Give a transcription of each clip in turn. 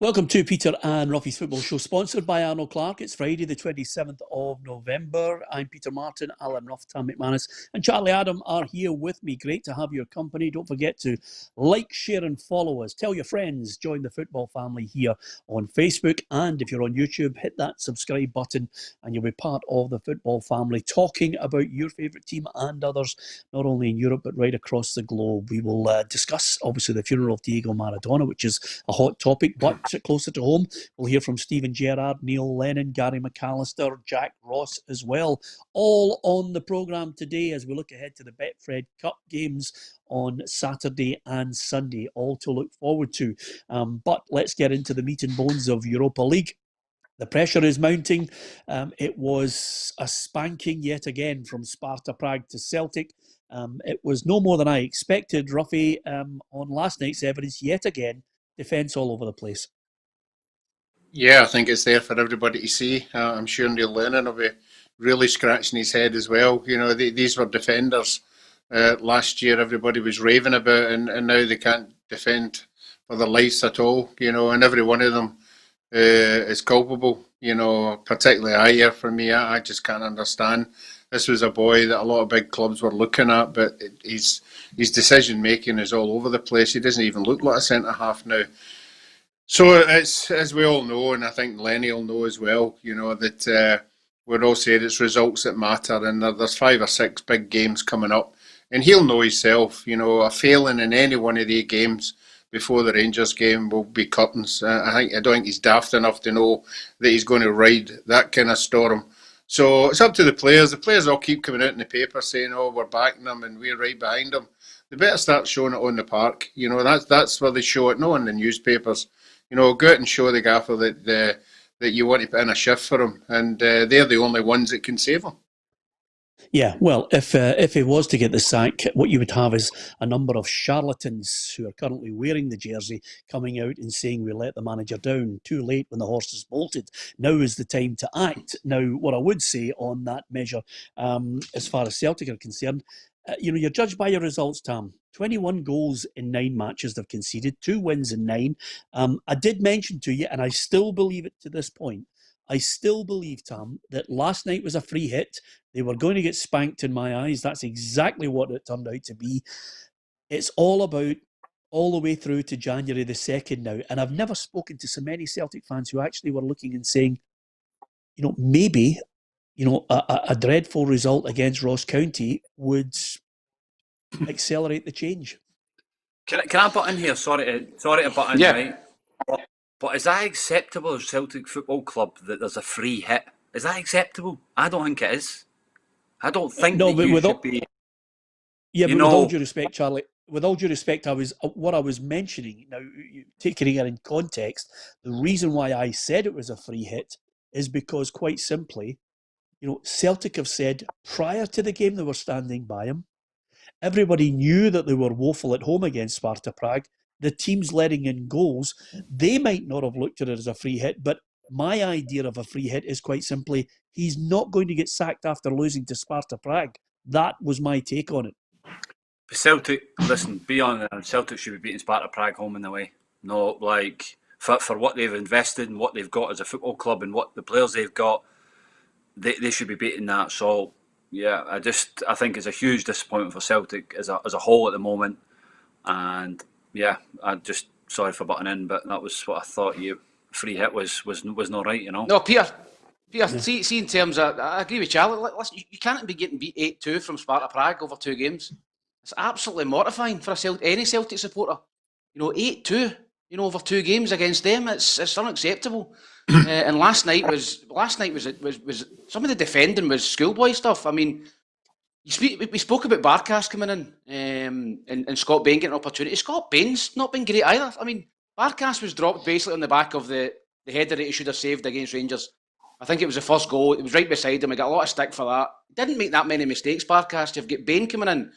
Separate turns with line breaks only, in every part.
Welcome to Peter and Roughie's Football Show, sponsored by Arnold Clark. It's Friday, the 27th of November. I'm Peter Martin, Alan Ruff, Tam McManus, and Charlie Adam are here with me. Great to have your company. Don't forget to like, share, and follow us. Tell your friends. Join the football family here on Facebook. And if you're on YouTube, hit that subscribe button and you'll be part of the football family, talking about your favourite team and others, not only in Europe, but right across the globe. We will discuss, obviously, the funeral of Diego Maradona, which is a hot topic, but closer to home, we'll hear from Steven Gerrard, Neil Lennon, Gary McAllister, Jack Ross as well. All on the programme today as we look ahead to the Betfred Cup games on Saturday and Sunday. All to look forward to. But let's get into the meat and bones of Europa League. The pressure is mounting. It was a spanking yet again from Sparta Prague to Celtic. It was no more than I expected. Roughie, on last night's evidence, yet again, defence all over the place.
Yeah, I think it's there for everybody to see. I'm sure Neil Lennon will be really scratching his head as well. You know, these were defenders last year everybody was raving about, and now they can't defend for their lives at all, you know, and every one of them is culpable, you know, particularly Ayer for me. I just can't understand. This was a boy that a lot of big clubs were looking at, but his decision making is all over the place. He doesn't even look like a centre-half now. So it's, as we all know, and I think Lenny will know as well, you know, that we're all saying it's results that matter, and there's 5 or 6 big games coming up, and he'll know himself, you know, a failing in any one of these games before the Rangers game will be curtains. I don't think he's daft enough to know that he's going to ride that kind of storm. So it's up to the players. The players all keep coming out in the paper saying, "Oh, we're backing them and we're right behind them." They better start showing it on the park. You know, that's where they show it, not in the newspapers. You know, go out and show the gaffer that you want to put in a shift for him, and they're the only ones that can save him.
Yeah, well, if he was to get the sack, what you would have is a number of charlatans who are currently wearing the jersey coming out and saying we let the manager down. Too late when the horse is bolted. Now is the time to act. Now, what I would say on that measure, as far as Celtic are concerned, you're judged by your results, Tam. 21 goals in 9 matches they've conceded, 2 wins in 9. I did mention to you, and I still believe it to this point, I still believe, Tam, that last night was a free hit. They were going to get spanked in my eyes. That's exactly what it turned out to be. It's all about all the way through to January the 2nd now. And I've never spoken to so many Celtic fans who actually were looking and saying, you know, maybe, you know, a dreadful result against Ross County would accelerate the change.
Can I butt in here? Sorry to butt in,
Yeah.
right? But is that acceptable as Celtic Football Club that there's a free hit? Is that acceptable? I don't think it is. I don't think
No,
that
but
you
with
should
all,
be.
yeah,
You
but with all
know,
due respect, Charlie, with all due respect, what I was mentioning, now taking it in context, the reason why I said it was a free hit is because, quite simply, you know, Celtic have said prior to the game they were standing by him. Everybody knew that they were woeful at home against Sparta Prague. The team's letting in goals. They might not have looked at it as a free hit, but my idea of a free hit is quite simply he's not going to get sacked after losing to Sparta Prague. That was my take on it.
Celtic, listen, be honest, Celtic should be beating Sparta Prague home and away. No, like, for what they've invested and what they've got as a football club and what the players they've got, they should be beating that. So, yeah, I think it's a huge disappointment for Celtic as a whole at the moment. And, yeah, sorry for butting in, but that was what I thought free hit was not right, you know.
No, Peter, see in terms of, I agree with Charlie. Listen, you can't be getting beat 8-2 from Sparta Prague over 2 games. It's absolutely mortifying for any Celtic supporter. You know, 8-2, you know, over 2 games against them. It's unacceptable. And last night was some of the defending was schoolboy stuff. I mean, we spoke about Barkas coming in and Scott Bain getting an opportunity. Scott Bain's not been great either. I mean, Barkas was dropped basically on the back of the header that he should have saved against Rangers. I think it was the first goal. It was right beside him. He got a lot of stick for that. Didn't make that many mistakes, Barkas. You've got Bain coming in,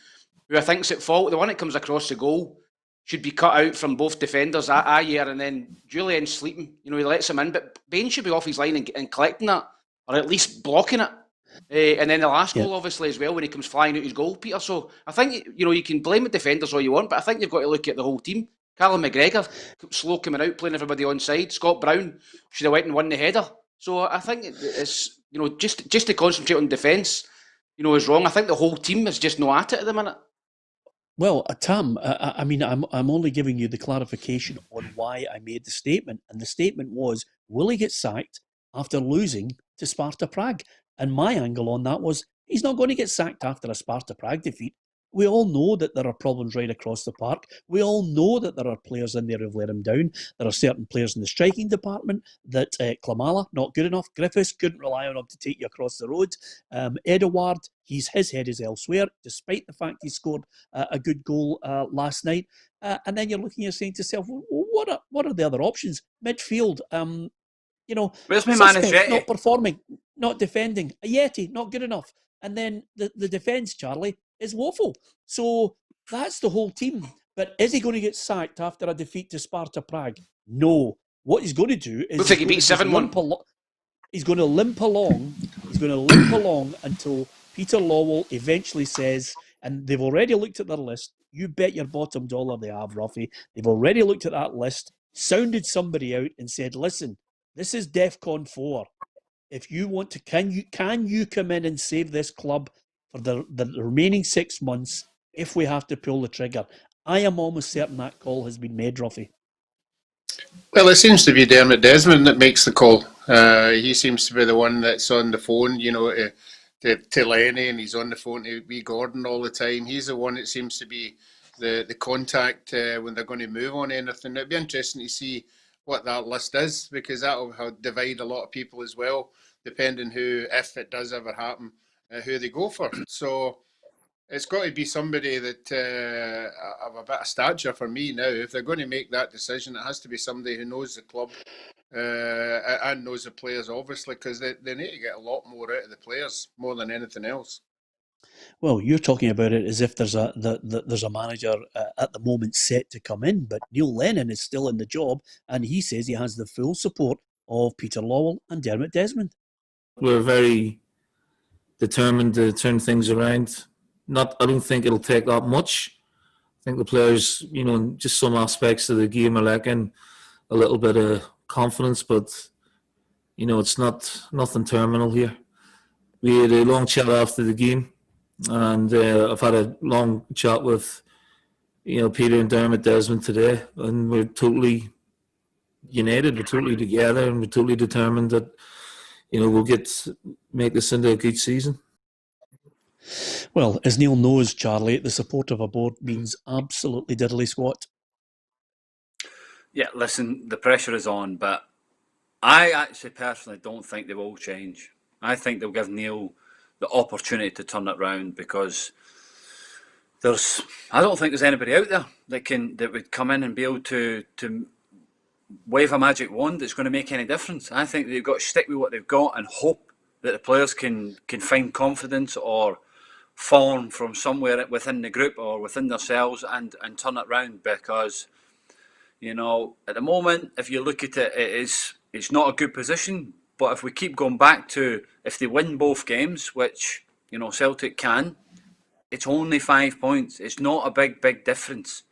who I think's at fault. The one that comes across the goal should be cut out from both defenders, Ayer, and then Julian's sleeping. You know, he lets him in, but Bain should be off his line and collecting that, or at least blocking it. And then the last goal, obviously, as well, when he comes flying out his goal, Peter. So I think, you know, you can blame the defenders all you want, but I think you've got to look at the whole team. Callum McGregor, slow coming out, playing everybody on side. Scott Brown should have went and won the header. So I think it's, you know, just to concentrate on defence, you know, is wrong. I think the whole team is just not at it at the minute.
Well, Tam, I mean, I'm only giving you the clarification on why I made the statement, and the statement was, will he get sacked after losing to Sparta Prague? And my angle on that was, he's not going to get sacked after a Sparta Prague defeat. We all know that there are problems right across the park. We all know that there are players in there who've let him down. There are certain players in the striking department that Klamala, not good enough. Griffiths couldn't rely on him to take you across the road. Edouard, his head is elsewhere, despite the fact he scored a good goal last night. And then you're looking and saying to yourself, well, what are the other options? Midfield, you know,
Where's McManus,
suspects
Yeti?
not performing, not defending. A Yeti, not good enough. And then the defence, Charlie, is woeful. So that's the whole team. But is he going to get sacked after a defeat to Sparta Prague? No. What he's going to do is
Looks like he beat 7-1.
He's going to limp along. He's going to limp along until Peter Lawwell eventually says, and they've already looked at their list. You bet your bottom dollar they have, Roughie. They've already looked at that list, sounded somebody out and said, listen, this is DEFCON 4. If you want to, can you come in and save this club for the remaining 6 months if we have to pull the trigger? I am almost certain that call has been made, Roughie.
Well, it seems to be Dermot Desmond that makes the call. He seems to be the one that's on the phone, you know, to Lenny, and he's on the phone to wee Gordon all the time. He's the one that seems to be the contact when they're going to move on anything. It'd be interesting to see what that list is, because that'll divide a lot of people as well, depending who, if it does ever happen, who they go for. So it's got to be somebody that of a bit of stature for me now. If they're going to make that decision, it has to be somebody who knows the club and knows the players, obviously, because they need to get a lot more out of the players more than anything else.
Well, you're talking about it as if there's a manager at the moment set to come in, but Neil Lennon is still in the job, and he says he has the full support of Peter Lawwell and Dermot Desmond.
We're very determined to turn things around. I don't think it'll take that much. I think the players, you know, just some aspects of the game are lacking a little bit of confidence, but you know, it's nothing terminal here. We had a long chat after the game, and I've had a long chat with, you know, Peter and Dermot Desmond today, and we're totally united, we're totally together, and we're totally determined that, you know, we'll make this into a good season.
Well, as Neil knows, Charlie, the support of a board means absolutely diddly squat.
Yeah, listen, the pressure is on, but I actually personally don't think they will change. I think they'll give Neil the opportunity to turn it round, because I don't think there's anybody out there that would come in and be able to wave a magic wand that's going to make any difference. I think they've got to stick with what they've got and hope that the players can find confidence or form from somewhere within the group or within themselves and turn it round, because, you know, at the moment, if you look at it, it's not a good position. But if we keep going back to, if they win both games, which, you know, Celtic can, it's only 5 points. It's not a big difference.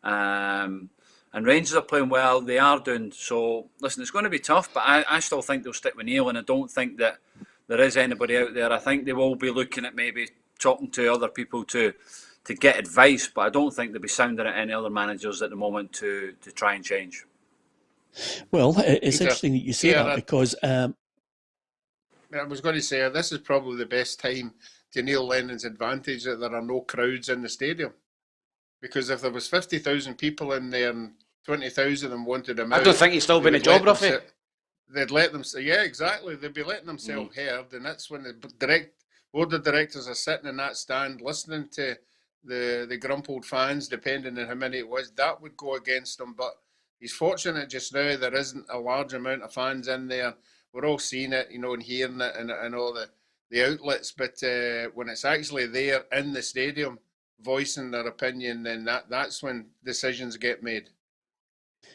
And Rangers are playing well. They are doing so. Listen, it's going to be tough, but I still think they'll stick with Neil, and I don't think that there is anybody out there. I think they will be looking at maybe talking to other people to get advice, but I don't think they'll be sounding at any other managers at the moment to try and change.
Well, it's interesting that you say that, because
I was going to say, this is probably the best time to Neil Lennon's advantage that there are no crowds in the stadium. Because if there was 50,000 people in there and 20,000 of them wanted him out,
I don't think he's still been a job, Roughie.
They'd let them say, yeah, exactly. They'd be letting themselves heard, and that's when the board of directors are sitting in that stand listening to the grumpled fans, depending on how many it was. That would go against him, but he's fortunate just now there isn't a large amount of fans in there. We're all seeing it, you know, and hearing it and all the outlets, but when it's actually there in the stadium voicing their opinion, then that's when decisions get made.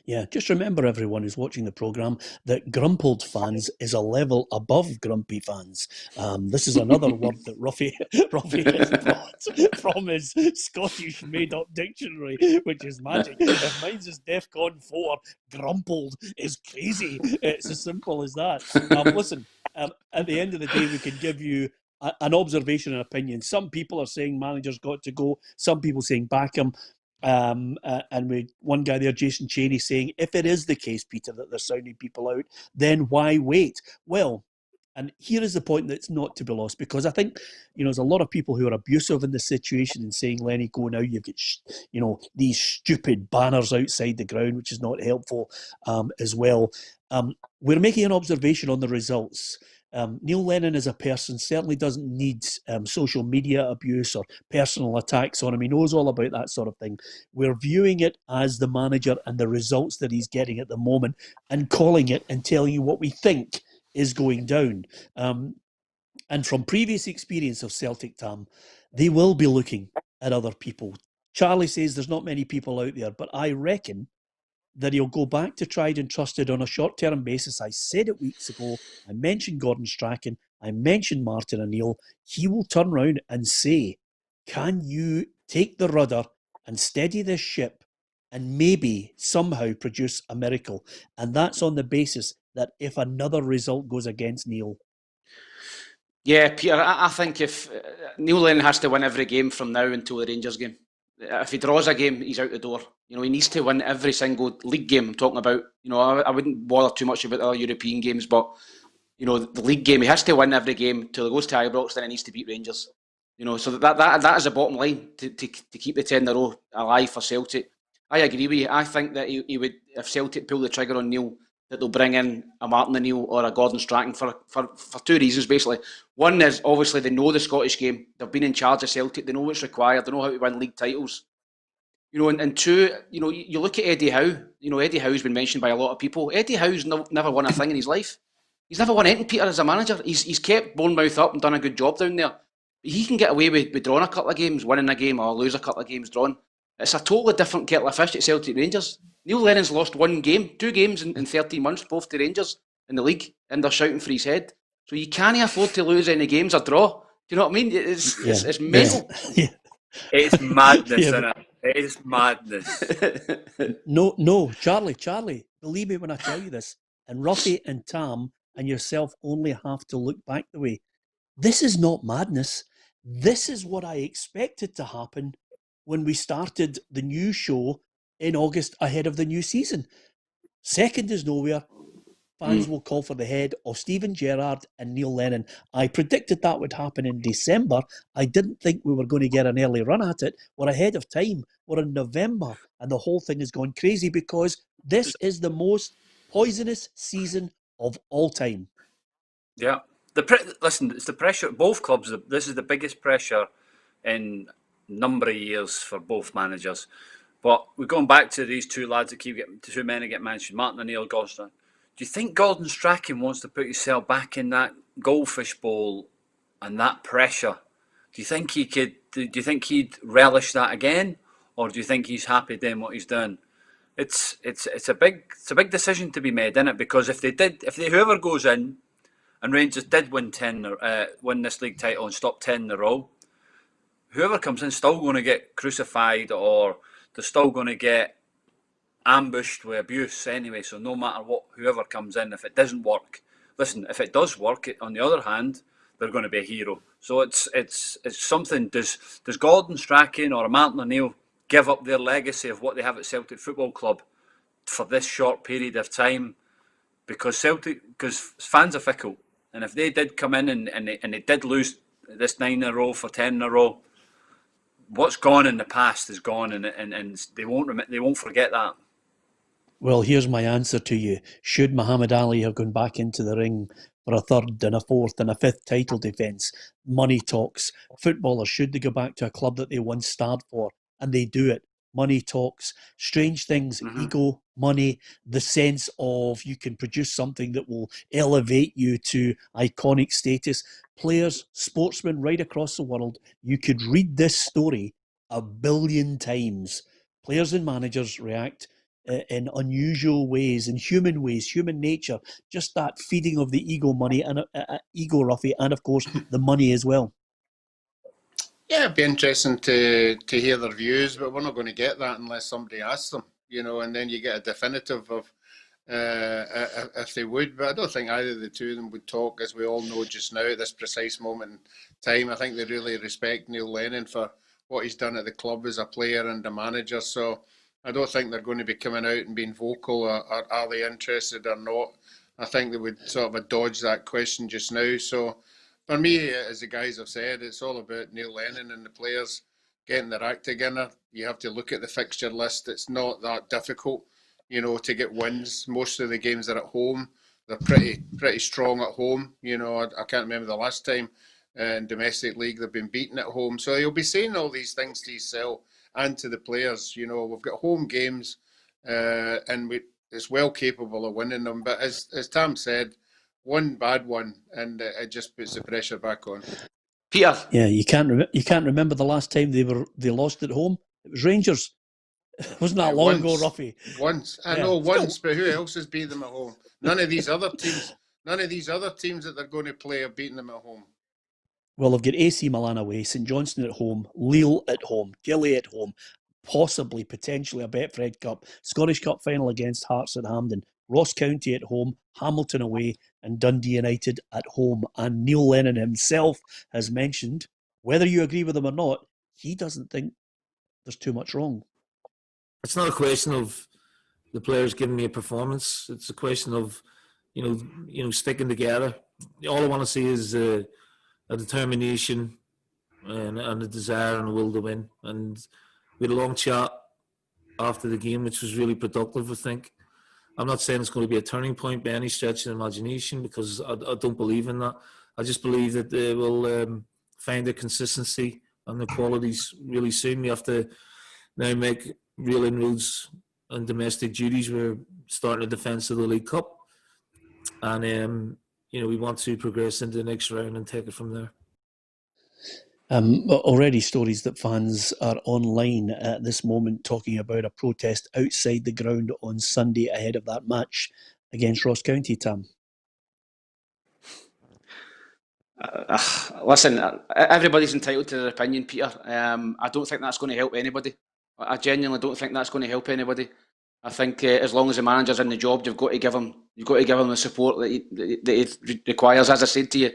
Yeah, just remember, everyone who's watching the programme, that grumpled fans is a level above grumpy fans. This is another word that Roughie has brought from his Scottish made-up dictionary, which is magic. If mine's is DEFCON 4, grumpled is crazy. It's as simple as that. Listen, at the end of the day, we can give you an observation and opinion. Some people are saying managers got to go. Some people saying back him. And we one guy there, Jason Cheney, saying, if it is the case, Peter, that they're sounding people out, then why wait? Well, and here is the point that's not to be lost, because I think, there's a lot of people who are abusive in the situation and saying, Lenny, go now, you've got, these stupid banners outside the ground, which is not helpful as well. We're making an observation on the results. Neil Lennon as a person certainly doesn't need social media abuse or personal attacks on him. He knows all about that sort of thing. We're viewing it as the manager and the results that he's getting at the moment and calling it and telling you what we think is going down. And from previous experience of Celtic, Tam, they will be looking at other people. Charlie says there's not many people out there, but I reckon that he'll go back to tried and trusted on a short-term basis. I said it weeks ago. I mentioned Gordon Strachan. I mentioned Martin O'Neill. He will turn around and say, can you take the rudder and steady this ship and maybe somehow produce a miracle? And that's on the basis that if another result goes against Neil.
Yeah, Peter, I think if Neil Lennon has to win every game from now until the Rangers game. If he draws a game, he's out the door. He needs to win every single league game. I'm talking about. I wouldn't bother too much about the other European games, but the league game, he has to win every game till he goes to Ibrox. Then he needs to beat Rangers. So that is the bottom line to keep the 10 in a row alive for Celtic. I agree with you. I think that he would, if Celtic pull the trigger on Neil, that they'll bring in a Martin O'Neill or a Gordon Strachan for two reasons, basically. One is, obviously, they know the Scottish game. They've been in charge of Celtic. They know what's required. They know how to win league titles. And two, you look at Eddie Howe. Eddie Howe's been mentioned by a lot of people. Eddie Howe's never won a thing in his life. He's never won anything, Peter, as a manager. He's kept Bournemouth up and done a good job down there. But he can get away with drawing a couple of games, winning a game, or lose a couple of games drawn. It's a totally different kettle of fish at Celtic Rangers. Neil Lennon's lost two games in 13 months, both to Rangers in the league, and they're shouting for his head. So you can't afford to lose any games or draw. Do you know what I mean? It's mental.
Yeah.
It's madness, isn't it? It is madness.
No, Charlie, believe me when I tell you this, and Roughie and Tam and yourself only have to look back the way. This is not madness. This is what I expected to happen when we started the new show in August ahead of the new season. Second is nowhere. Fans will call for the head of Steven Gerrard and Neil Lennon. I predicted that would happen in December. I didn't think we were going to get an early run at it. We're ahead of time. We're in November, and the whole thing is going crazy because this is the most poisonous season of all time.
Yeah. Listen, it's the pressure. Both clubs, this is the biggest pressure in number of years for both managers. But we're going back to these two lads that two men that get mentioned, Martin O'Neill, Gordon Strachan. Do you think Gordon Strachan wants to put himself back in that goldfish bowl and that pressure? Do you think he could? Do you think he'd relish that again, or do you think he's happy doing what he's done? It's a big decision to be made, isn't it? Because if whoever goes in and Rangers did win this league title and stop 10 in a row, whoever comes in is still going to get crucified, or they're still going to get ambushed with abuse anyway. So no matter what, whoever comes in, if it doesn't work, listen, if it does work, on the other hand, they're going to be a hero. So it's something. Does Gordon Strachan or Martin O'Neill give up their legacy of what they have at Celtic Football Club for this short period of time? Because fans are fickle, and if they did come in and they did lose this 9 in a row for 10 in a row, what's gone in the past is gone, and they won't forget that.
Well, here's my answer to you. Should Muhammad Ali have gone back into the ring for a third and a fourth and a fifth title defence? Money talks. Footballers, should they go back to a club that they once starred for? And they do it. Money talks. Strange things, ego, money, the sense of you can produce something that will elevate you to iconic status. Players, sportsmen right across the world, you could read this story 1 billion times. Players and managers react in unusual ways, in human ways, human nature. Just that feeding of the ego money and ego, Roughie, and of course the money as well.
Yeah, it'd be interesting to hear their views, but we're not going to get that unless somebody asks them, and then you get a definitive of if they would. But I don't think either of the two of them would talk, as we all know just now at this precise moment in time. I think they really respect Neil Lennon for what he's done at the club as a player and a manager. So I don't think they're going to be coming out and being vocal, or are they interested or not. I think they would sort of dodge that question just now. So for me, as the guys have said, it's all about Neil Lennon and the players getting their act together. You have to look at the fixture list. It's not that difficult, to get wins. Most of the games are at home. They're pretty strong at home. I can't remember the last time in domestic league they've been beaten at home. So you'll be saying all these things to yourself and to the players. We've got home games, and it's well capable of winning them. But as Tam said, one bad one, and it just puts the pressure back on.
Peter.
Yeah, you can't remember the last time they lost at home. It was Rangers. Wasn't that long ago, Roughie?
Once. I know once, but who else has beat them at home? None of these other teams that they're going to play have beaten them at home.
Well, they've got AC Milan away, St Johnstone at home, Lille at home, Gilly at home, potentially a Betfred Cup, Scottish Cup final against Hearts at Hampden, Ross County at home, Hamilton away, and Dundee United at home. And Neil Lennon himself has mentioned, whether you agree with him or not, he doesn't think there's too much wrong.
It's not a question of the players giving me a performance. It's a question of, sticking together. All I want to see is a determination and a desire and a will to win. And we had a long chat after the game, which was really productive, I think. I'm not saying it's going to be a turning point by any stretch of the imagination, because I don't believe in that. I just believe that they will find their consistency and the qualities really soon. We have to now make real inroads on domestic duties. We're starting a defence of the League Cup, and we want to progress into the next round and take it from there.
Already stories that fans are online at this moment talking about a protest outside the ground on Sunday ahead of that match against Ross County, Tam.
Listen, everybody's entitled to their opinion, Peter. I don't think that's going to help anybody. I genuinely don't think that's going to help anybody. I think as long as the manager's in the job, you've got to give him the support that he requires. As I said to you,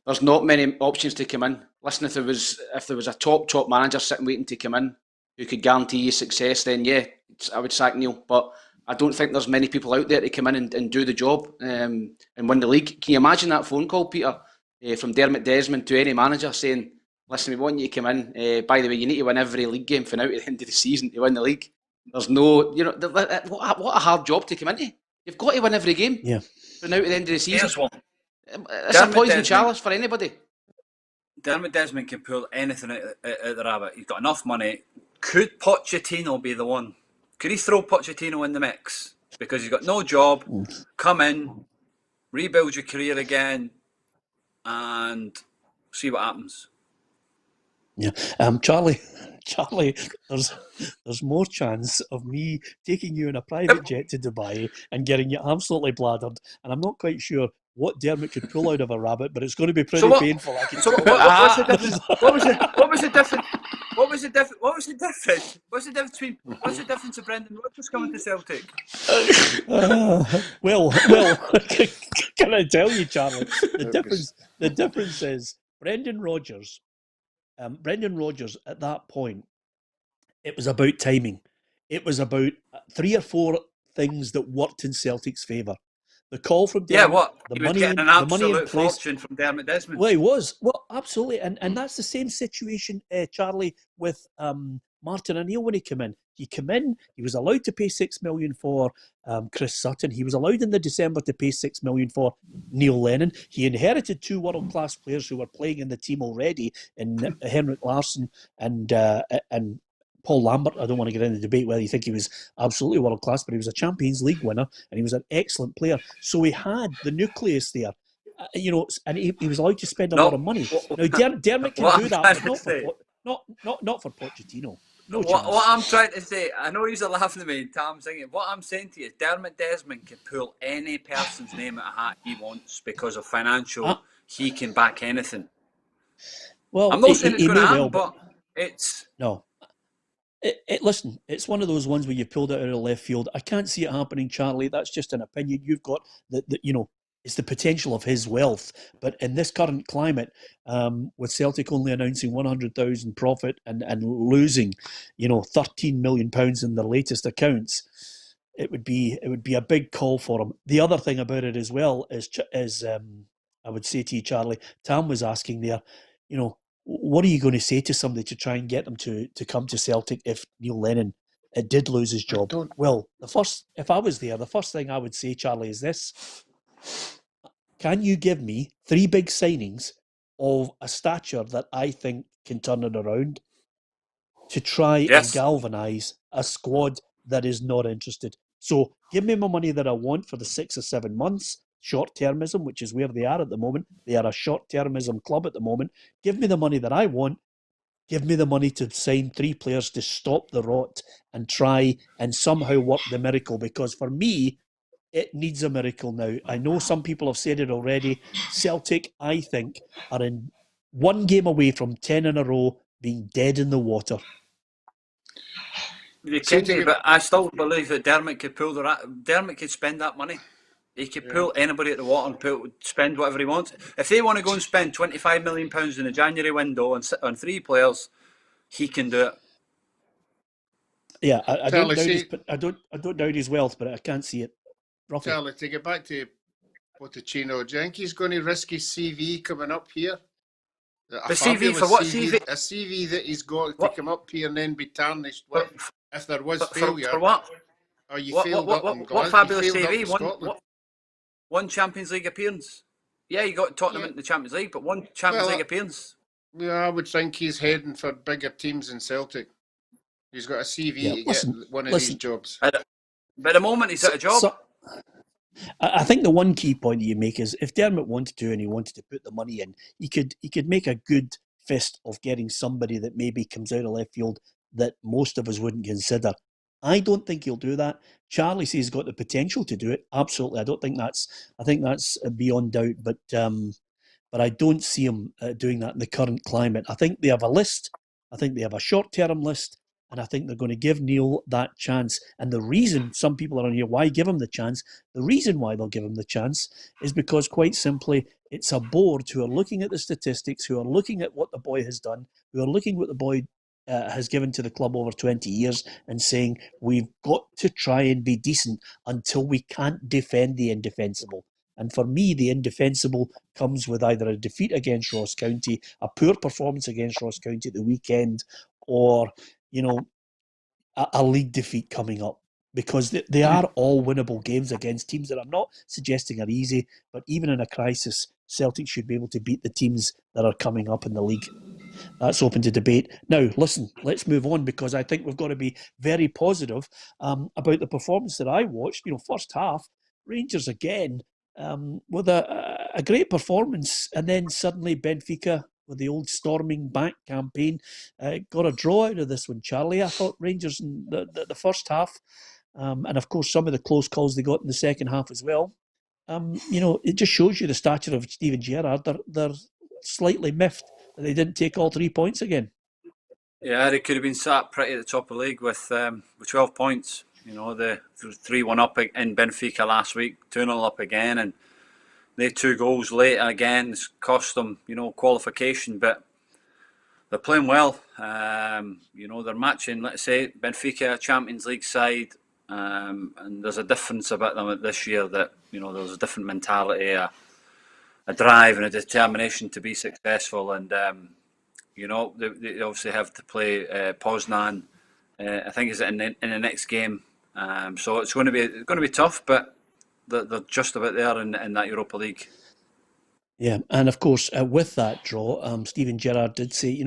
there's not many options to come in. Listen, if there was a top manager sitting waiting to come in who could guarantee you success, then yeah, I would sack Neil. But I don't think there's many people out there to come in and do the job and win the league. Can you imagine that phone call, Peter, from Dermot Desmond to any manager saying, listen, we want you to come in. By the way, you need to win every league game from now to the end of the season to win the league. There's no, what a hard job to come into. You've got to win every game from now to the end of the season. It's a poison chalice for anybody.
Dermot Desmond can pull anything out the rabbit. He's got enough money. Could Pochettino be the one? Could he throw Pochettino in the mix? Because he's got no job, come in, rebuild your career again, and see what happens.
Yeah, Charlie, there's more chance of me taking you in a private jet to Dubai and getting you absolutely bladdered, and I'm not quite sure what Dermot could pull out of a rabbit, but it's going to be pretty painful.
What's the difference? What was the difference? What's the difference of Brendan Rodgers coming to Celtic?
Well, can I tell you, Charlie? The difference is Brendan Rodgers at that point, it was about timing. It was about 3 or 4 things that worked in Celtic's favour. The call from Dermot,
he was getting an absolute fortune from Dermot Desmond.
Well, he was. Well, absolutely. And that's the same situation, Charlie, with Martin O'Neill when he came in. He came in, he was allowed to pay $6 million for Chris Sutton. He was allowed in the December to pay $6 million for Neil Lennon. He inherited 2 world-class players who were playing in the team already, in Henrik Larsson and Paul Lambert. I don't want to get into the debate whether you think he was absolutely world-class, but he was a Champions League winner and he was an excellent player. So he had the nucleus there, and he was allowed to spend a lot of money. Now, Dermot can do that, but not for Pochettino. No
What
chance.
I'm trying to say, I know you're laughing at me, Tam singing. What I'm saying to you is Dermot Desmond can pull any person's name out of a hat he wants because of financial. He can back anything.
Well,
I'm not saying it's
he
going to
may
happen,
well,
but it's...
no. Listen, it's one of those ones where you pulled it out of left field. I can't see it happening, Charlie. That's just an opinion you've got. It's the potential of his wealth. But in this current climate, with Celtic only announcing 100,000 profit and losing, £13 million in their latest accounts, it would be a big call for him. The other thing about it as well is I would say to you, Charlie, Tam was asking there, what are you going to say to somebody to try and get them to come to Celtic if Neil Lennon did lose his job? Well, if I was there, the first thing I would say, Charlie, is this. Can you give me 3 big signings of a stature that I think can turn it around to try and galvanise a squad that is not interested? So give me my money that I want for the 6 or 7 months, short-termism, which is where they are at the moment. They are a short-termism club at the moment. Give me the money that I want. Give me the money to sign 3 players to stop the rot and try and somehow work the miracle, because for me, it needs a miracle now. I know some people have said it already. Celtic, I think, are in 1 game away from 10 in a row being dead in the water.
They can be, but I still believe that Dermot could spend that money. He could pull anybody at the water and spend whatever he wants. If they want to go and spend £25 million in the January window on 3 players, he can do it.
Yeah, I don't doubt his wealth, but I can't see it. Roughie.
Charlie, to get back to Pochettino, do you think he's going to risk his CV coming up here?
The CV for what CV?
A CV that he's got to come up here and then be tarnished with if there was failure.
For what?
Oh, you failed up in Glasgow.
What fabulous CV?
Scotland.
One Champions League appearance. Yeah, you got Tottenham in the Champions League, but one Champions League appearance.
Yeah, I would think he's heading for bigger teams in Celtic. He's got a CV to get one of these jobs.
But at the moment, he's at a job.
I think the one key point that you make is if Dermot wanted to and he wanted to put the money in, he could make a good fist of getting somebody that maybe comes out of left field that most of us wouldn't consider. I don't think he'll do that. Charlie says he's got the potential to do it. Absolutely. I think that's beyond doubt, but I don't see him doing that in the current climate. I think they have a list. I think they have a short-term list. And I think they're going to give Neil that chance. And the reason some people are on here, why give him the chance? The reason why they'll give him the chance is because, quite simply, it's a board who are looking at the statistics, who are looking at what the boy has done, who are looking at what the boy has given to the club over 20 years and saying, we've got to try and be decent until we can't defend the indefensible. And for me, the indefensible comes with either a defeat against Ross County, a poor performance against Ross County at the weekend, or a league defeat coming up, because they are all winnable games against teams that I'm not suggesting are easy, but even in a crisis, Celtic should be able to beat the teams that are coming up in the league. That's open to debate. Now, listen, let's move on, because I think we've got to be very positive about the performance that I watched. First half, Rangers again, with a great performance, and then suddenly Benfica, with the old storming back campaign, got a draw out of this one, Charlie. I thought Rangers in the first half, and of course some of the close calls they got in the second half as well, it just shows you the stature of Steven Gerrard. They're slightly miffed that they didn't take all 3 points again.
Yeah, they could have been sat pretty at the top of the league with 12 points. The 3-1 up in Benfica last week, 2-0 up again, and they 2 goals late again. It's cost them, qualification, but they're playing well. They're matching, let's say, Benfica, Champions League side, and there's a difference about them this year that, there's a different mentality, a drive and a determination to be successful. And, they obviously have to play Poznan, I think, is in the next game. So it's going to be tough, but they're just about there in that Europa League.
Yeah, and of course, with that draw, Steven Gerrard did say,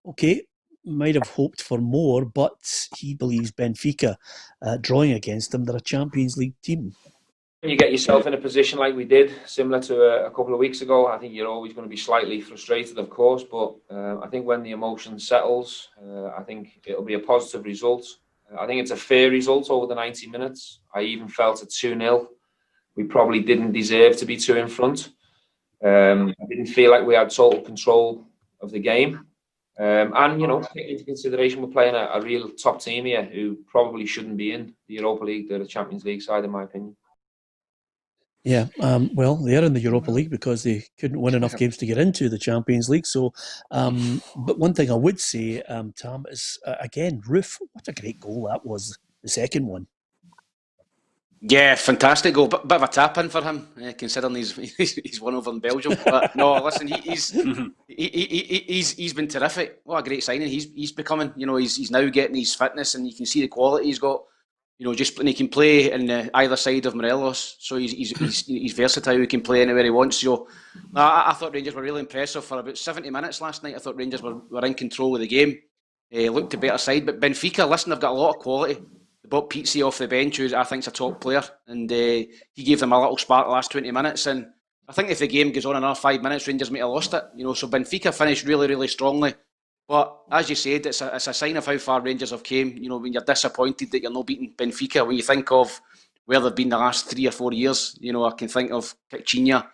okay, might have hoped for more, but he believes Benfica, drawing against them, they're a Champions League team.
when you get yourself in a position like we did, similar to a couple of weeks ago, I think you're always going to be slightly frustrated, of course. But I think when the emotion settles, I think it'll be a positive result. I think it's a fair result over the 90 minutes. I even felt at 2-0, we probably didn't deserve to be 2 in front. I didn't feel like we had total control of the game. And, you know, taking into consideration we're playing a real top team here who probably shouldn't be in the Europa League. They're the Champions League side, in my opinion.
Yeah, well, they're in the Europa League because they couldn't win enough games to get into the Champions League. So, but one thing I would say, Tam, is again, Roof, what a great goal that was, the second one.
Yeah, fantastic goal. Bit of a tap in for him, considering he's won over in Belgium. But no, listen, he's been terrific. What a great signing he's becoming. You know, he's now getting his fitness, and you can see the quality he's got. You know, and he can play in either side of Morelos, so he's versatile. He can play anywhere he wants. So, I thought Rangers were really impressive for about 70 minutes last night. I thought Rangers were in control of the game. Looked a better side, but Benfica, listen, they've got a lot of quality. They brought Pizzi off the bench, who I think is a top player, and he gave them a little spark the last 20 minutes. And I think if the game goes on another 5 minutes, Rangers might have lost it. You know, so Benfica finished really, really strongly. But as you said, it's a sign of how far Rangers have came. You know, when you're disappointed that you're not beating Benfica, when you think of where they've been the last 3 or 4 years, you know, I can think of Coutinho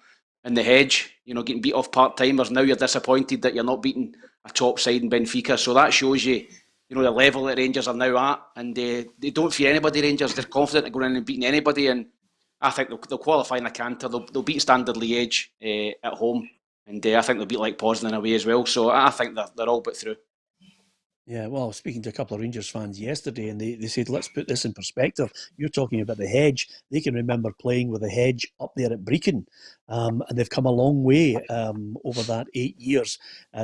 and the Hedge, you know, getting beat off part-timers. Now you're disappointed that you're not beating a top side in Benfica. So that shows you, you know, the level that Rangers are now at. And they don't fear anybody, Rangers. They're confident of going in and beating anybody. And I think they'll qualify in the Canter. They'll beat Standard Liège at home. And I think they'll beat like Poznan away as well. So I think they're all but through.
Yeah, well, I was speaking to a couple of Rangers fans yesterday, and they said, let's put this in perspective. You're talking about the Hedge. They can remember playing with the Hedge up there at Brecon, and they've come a long way over that 8 years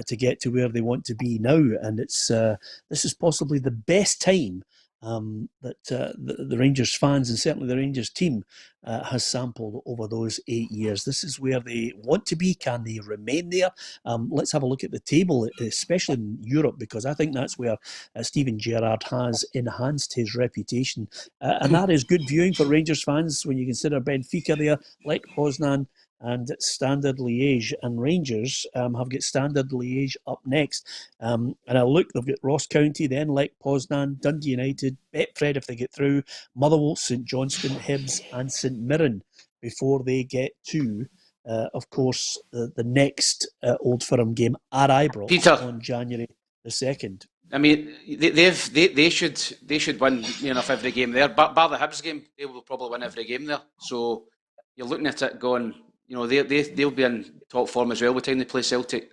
to get to where they want to be now. And it's this is possibly the best time that the Rangers fans and certainly the Rangers team has sampled over those 8 years. This is where they want to be. Can they remain there? Let's have a look at the table, especially in Europe, because I think that's where Steven Gerrard has enhanced his reputation. And that is good viewing for Rangers fans when you consider Benfica there, Lech Poznan, and Standard Liège. And Rangers have got Standard Liège up next. And I look, they've got Ross County, then Lech Poznan, Dundee United, Betfred if they get through, Motherwell, St Johnstone, Hibs and St Mirren before they get to, of course, the next Old Firm game at Ibrox on January the 2nd.
I mean, they should win enough every game there. Bar the Hibs game, they will probably win every game there. So you're looking at it going, you know, they'll be in top form as well by the time they play Celtic.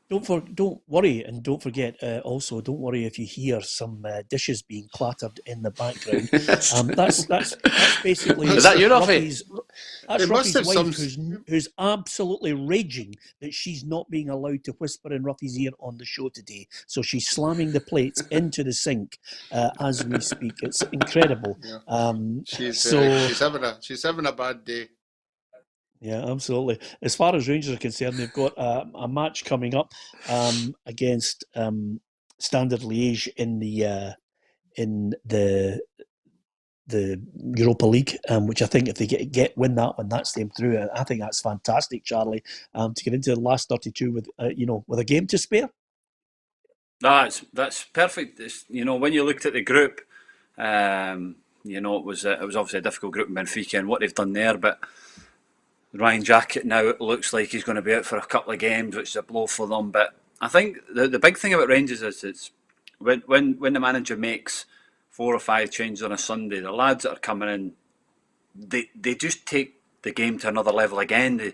Don't worry, and don't forget also, don't worry if you hear some dishes being clattered in the background. That's basically...
Is that you, Roughie?
That's Roughie's wife who's absolutely raging that she's not being allowed to whisper in Roughie's ear on the show today. So she's slamming the plates into the sink as we speak. It's incredible.
Yeah. She's having a bad day.
Yeah, absolutely. As far as Rangers are concerned, they've got a match coming up against Standard Liège in the Europa League, which I think if they win that one, that's them through. I think that's fantastic, Charlie, to get into the last 32 with with a game to spare.
That's perfect. You know, when you looked at the group, you know, it was obviously a difficult group in Benfica and what they've done there, but Ryan Jacket now it looks like he's going to be out for a couple of games, which is a blow for them. But I think the big thing about Rangers is it's when the manager makes 4 or 5 changes on a Sunday, the lads that are coming in, they just take the game to another level again.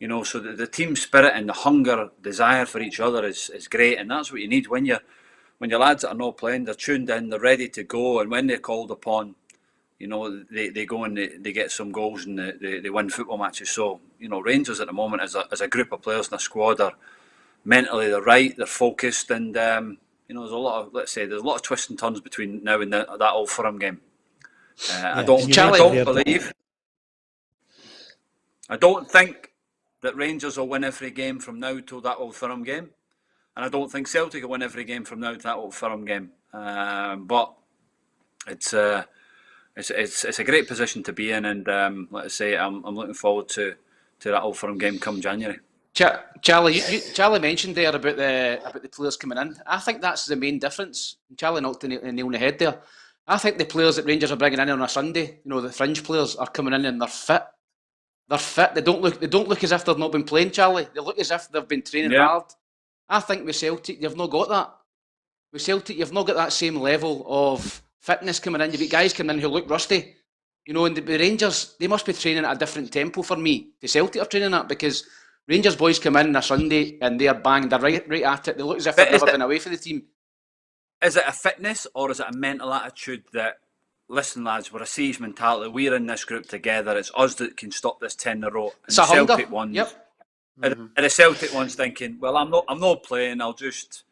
So the team spirit and the hunger, desire for each other is great, and that's what you need when your lads that are not playing, they're tuned in, they're ready to go, and when they're called upon, they go and they get some goals and they win football matches. So, Rangers at the moment as a group of players in a squad are mentally they're right, they're focused, and there's a lot of twists and turns between now and that Old Firm game. I don't think that Rangers will win every game from now till that Old Firm game, and I don't think Celtic will win every game from now to that Old Firm game. But it's it's a great position to be in, and like I say, I'm looking forward to that Old Firm game come January.
Charlie mentioned there about the players coming in. I think that's the main difference. Charlie knocked the nail on the head there. I think the players that Rangers are bringing in on a Sunday, the fringe players, are coming in and they're fit. They're fit. They don't look as if they've not been playing, Charlie. They look as if they've been training hard. I think with Celtic, you've not got that. With Celtic, you've not got that same level of fitness coming in. You've got guys coming in who look rusty. And the Rangers, they must be training at a different tempo for me. The Celtic are training at, because Rangers boys come in on a Sunday and they're banged. They're right at it. They look as if they've never been away for the team.
Is it a fitness or is it a mental attitude that, listen lads, we're a siege mentality, we're in this group together, it's us that can stop this 10 in a row?
It's a hunger. Yep.
And the Celtic one's thinking, well, I'm not playing, I'll just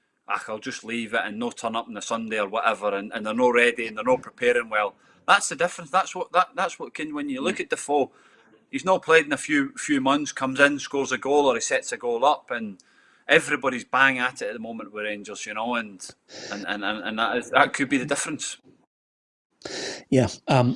leave it and no turn up on the Sunday or whatever, and they're not ready and they're not preparing well. That's the difference. That's what can, when you look at Defoe, he's not played in a few months, comes in, scores a goal or he sets a goal up, and everybody's bang at it at the moment with Rangers, and that could be the difference.
Yeah,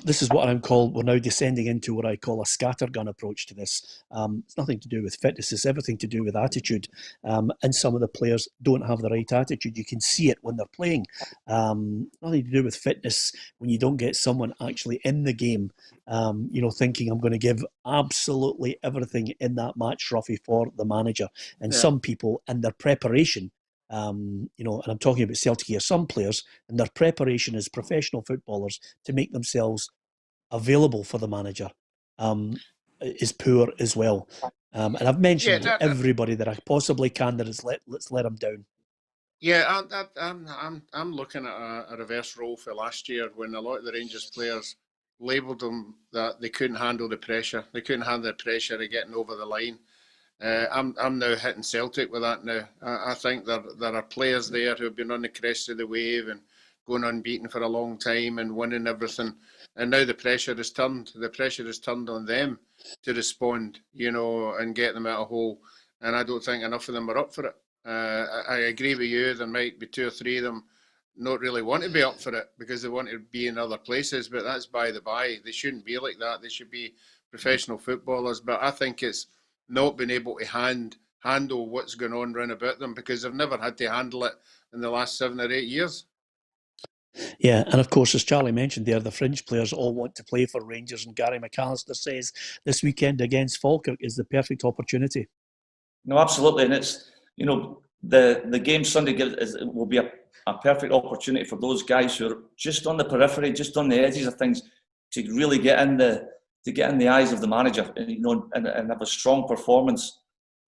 this is what we're now descending into what I call a scattergun approach to this. It's nothing to do with fitness, it's everything to do with attitude. And some of the players don't have the right attitude. You can see it when they're playing. Nothing to do with fitness when you don't get someone actually in the game, thinking I'm going to give absolutely everything in that match, Roughie, for the manager. And some people in their preparation, and I'm talking about Celtic here, some players and their preparation as professional footballers to make themselves available for the manager is poor as well. And I've mentioned everybody that I possibly can that has let's let them down.
Yeah, I'm looking at a reverse role for last year when a lot of the Rangers players labelled them that they couldn't handle the pressure. They couldn't handle the pressure of getting over the line. I'm now hitting Celtic with that now. I think there are players there who have been on the crest of the wave and going unbeaten for a long time and winning everything. And now the pressure is turned. The pressure is turned on them to respond, and get them out of hole. And I don't think enough of them are up for it. I agree with you. There might be 2 or 3 of them not really want to be up for it because they want to be in other places. But that's by the by. They shouldn't be like that. They should be professional footballers. But I think it's not been able to handle what's going on round about them because they've never had to handle it in the last 7 or 8 years.
Yeah, and of course, as Charlie mentioned there, the fringe players all want to play for Rangers, and Gary McAllister says this weekend against Falkirk is the perfect opportunity.
No, absolutely, and it's the game Sunday will be a perfect opportunity for those guys who are just on the periphery, just on the edges of things, to really get in the eyes of the manager, and have a strong performance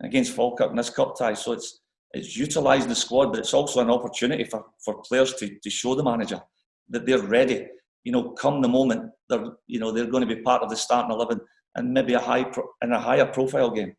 against Falkirk in this cup tie. So it's utilising the squad, but it's also an opportunity for players to show the manager that they're ready. Come the moment they're going to be part of the starting 11 and maybe a higher profile game.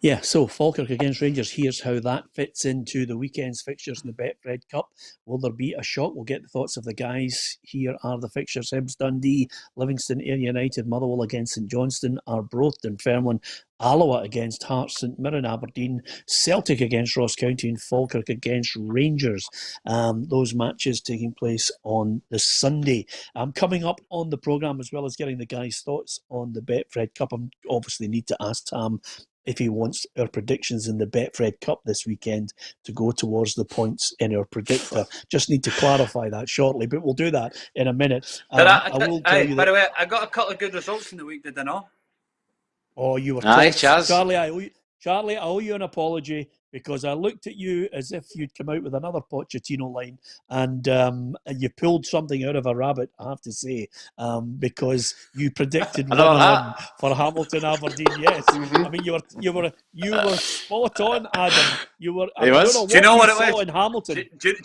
Yeah, so Falkirk against Rangers, here's how that fits into the weekend's fixtures in the Betfred Cup. Will there be a shock? We'll get the thoughts of the guys. Here are the fixtures. Hibs Dundee, Livingston Ayr United, Motherwell against St Johnstone, Arbroath Dunfermline, Alloa against Hearts, St Mirren Aberdeen, Celtic against Ross County, and Falkirk against Rangers. Those matches taking place on the Sunday. Coming up on the programme, as well as getting the guys' thoughts on the Betfred Cup, I obviously need to ask Tam if he wants our predictions in the Betfred Cup this weekend to go towards the points in our predictor. Just need to clarify that shortly, but we'll do that in a minute.
I will tell you. By the way, I got a couple of good results in the week, did I not?
Oh, you were
nice, Chaz.
Charlie, I owe you an apology because I looked at you as if you'd come out with another Pochettino line, and you pulled something out of a rabbit, I have to say, because you predicted 1-1 for Hamilton Aberdeen. Yes, I mean you were spot on, Adam. You were. I don't know what you know what it was in Hamilton.
Do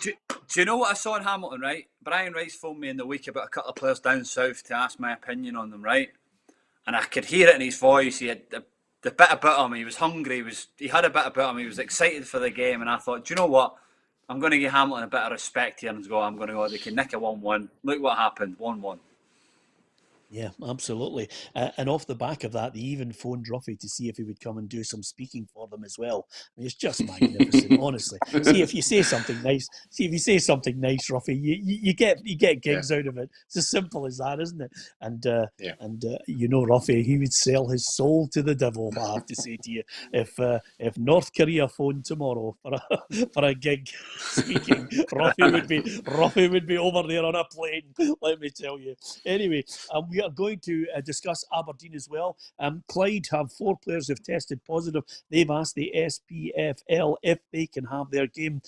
you know what I saw in Hamilton? Right, Brian Rice phoned me in the week about a couple of players down south to ask my opinion on them. Right. And I could hear it in his voice. He had the bit about him. He was hungry. He had a bit about him. He was excited for the game. And I thought, do you know what? I'm going to give Hamilton a bit of respect here and go. I'm going to go. They can nick a 1-1. Look what happened. 1-1.
Yeah, absolutely. And off the back of that, they even phoned Roughie to see if he would come and do some speaking for them as well. I mean, it's just magnificent, honestly. See if you say something nice. See if you say something nice, Roughie, you get gigs out of it. It's as simple as that, isn't it? And you know, Roughie, he would sell his soul to the devil. I have to say to you, if North Korea phoned tomorrow for a gig speaking, Roughie would be over there on a plane. Let me tell you. Anyway. We are going to discuss Aberdeen as well. Clyde have 4 players who've tested positive. They've asked the SPFL if they can have their game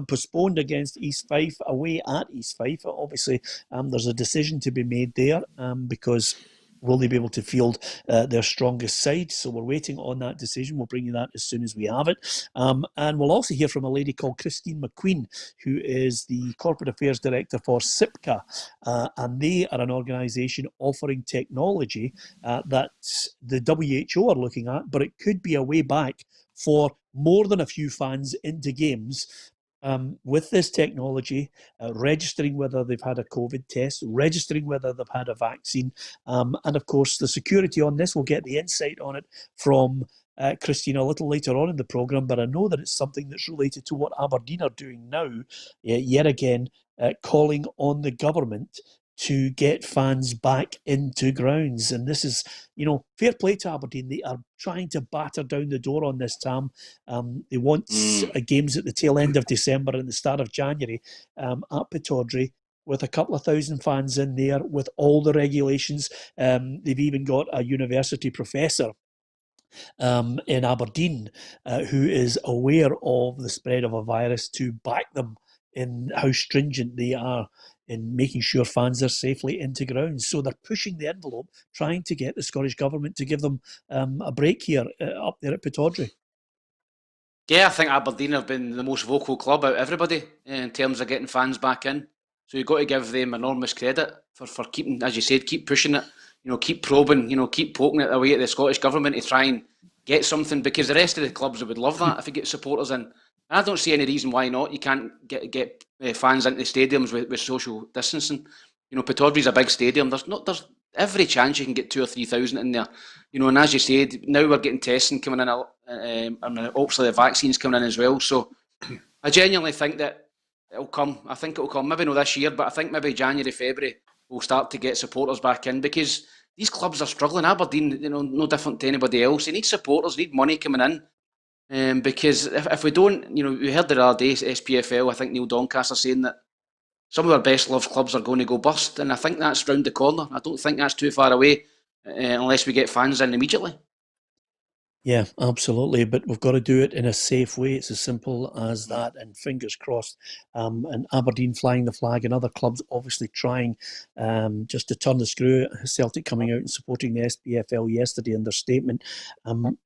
postponed against East Fife away at East Fife. Obviously, there's a decision to be made there because will they be able to field their strongest side? So we're waiting on that decision. We'll bring you that as soon as we have it. And we'll also hear from a lady called Christine McQueen, who is the Corporate Affairs Director for SIPCA. And they are an organisation offering technology that the WHO are looking at, but it could be a way back for more than a few fans into games. With this technology, registering whether they've had a COVID test, registering whether they've had a vaccine, and of course the security on this, we'll get the insight on it from Christine a little later on in the programme, but I know that it's something that's related to what Aberdeen are doing now, yet again, calling on the government to get fans back into grounds. And this is, you know, fair play to Aberdeen. They are trying to batter down the door on this, Tam. They want games at the tail end of December and the start of January at Pittodrie, with a couple of thousand fans in there, with all the regulations. They've even got a university professor in Aberdeen who is aware of the spread of a virus to back them in how stringent they are in making sure fans are safely into grounds. So they're pushing the envelope, trying to get the Scottish Government to give them a break here up there at Pittodrie.
Yeah, I think Aberdeen have been the most vocal club out of everybody in terms of getting fans back in. So you've got to give them enormous credit for keeping, as you said, keep pushing it, keep probing, keep poking it away at the Scottish Government to try and get something, because the rest of the clubs would love that if you get supporters in. I don't see any reason why not. You can't get fans into stadiums with social distancing. Pittodrie's a big stadium. There's every chance you can get 2,000 or 3,000 in there. And as you said, now we're getting testing coming in, and obviously the vaccines coming in as well. So I genuinely think that it'll come. I think it'll come. Maybe not this year, but I think maybe January, February we'll start to get supporters back in, because these clubs are struggling. Aberdeen, no different to anybody else. They need supporters, they need money coming in. Because if we don't, we heard the other day, SPFL, I think Neil Doncaster saying that some of our best loved clubs are going to go bust, and I think that's round the corner. I don't think that's too far away unless we get fans in immediately.
Yeah, absolutely. But we've got to do it in a safe way. It's as simple as that. And fingers crossed. And Aberdeen flying the flag, and other clubs obviously trying just to turn the screw. Celtic coming out and supporting the SPFL yesterday in their statement.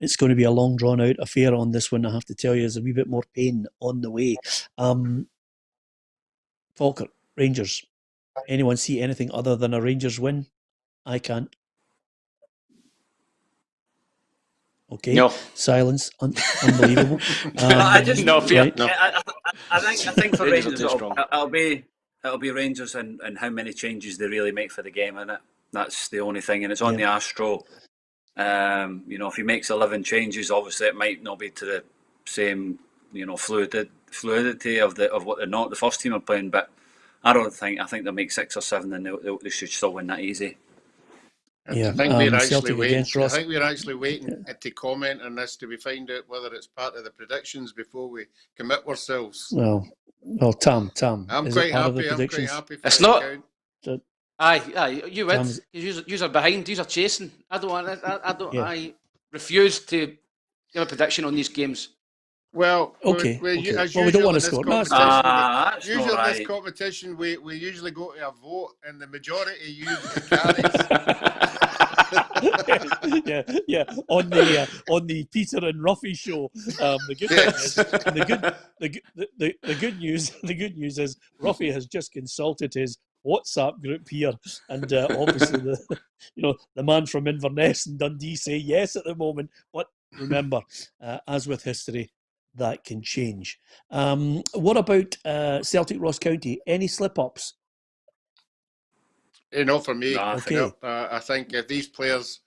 It's going to be a long drawn out affair on this one, I have to tell you. There's a wee bit more pain on the way. Falkirk, Rangers. Anyone see anything other than a Rangers win? I can't. Okay,
no.
Silence, unbelievable.
I just
no fear.
Right.
No.
I think for
Rangers
Rangers, it'll be Rangers and how many changes they really make for the game, and that's the only thing. And it's on the Astro. If he makes 11 changes, obviously it might not be to the same fluidity of what the first team are playing, but I think they'll make 6 or 7, and they should still win that easy.
Yeah,
I think we're actually
Celtic
waiting.
against Ross.
I think we're actually waiting to comment on this till we find out whether it's part of the predictions before we commit ourselves.
Well, Tam.
I'm
is
quite
it part
happy.
of the predictions?
I'm quite happy.
It's not.
So,
Aye, you would. You are behind. You are chasing. I don't want. I don't. Yeah. I refuse to give a prediction on these games.
Well,
okay.
As
well, we don't want to score.
Usually in this competition, we usually go to a vote, and the majority usually carries.
yeah. On the Peter and Roughie show, the good news is Roughie has just consulted his WhatsApp group here, and obviously the man from Inverness and Dundee say yes at the moment. But remember, as with history, that can change. What about Celtic Ross County? Any slip-ups?
Not for me.
No, I
Okay.
think
I think if these players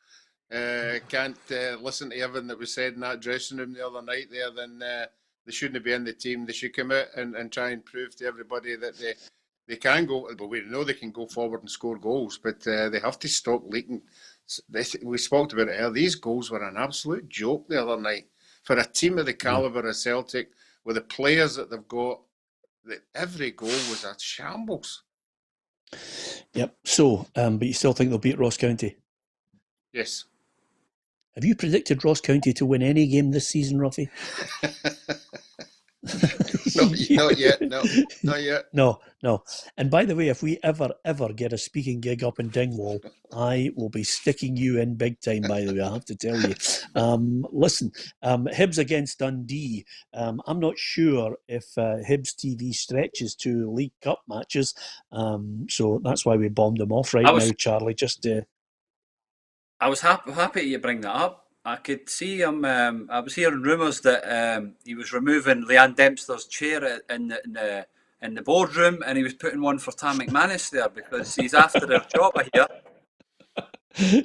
can't listen to everything that was said in that dressing room the other night there, then they shouldn't be in the team. They should come out and try and prove to everybody that they can go. Well, we know they can go forward and score goals, but they have to stop leaking. We spoke about it earlier. These goals were an absolute joke the other night. For a team of the calibre of Celtic, with the players that they've got, every goal was a shambles.
Yep. So, but you still think they'll beat Ross County?
Yes.
Have you predicted Ross County to win any game this season, Roughie?
Not yet. No, not yet.
No. And by the way, if we ever get a speaking gig up in Dingwall, I will be sticking you in big time, by the way, I have to tell you. Listen, Hibs against Dundee. I'm not sure if Hibs TV stretches to League Cup matches. So that's why we bombed them off now, Charlie.
I was happy you bring that up. I could see him. I was hearing rumours that he was removing Leanne Dempster's chair in the boardroom, and he was putting one for Tam McManus there because he's after their job, I hear.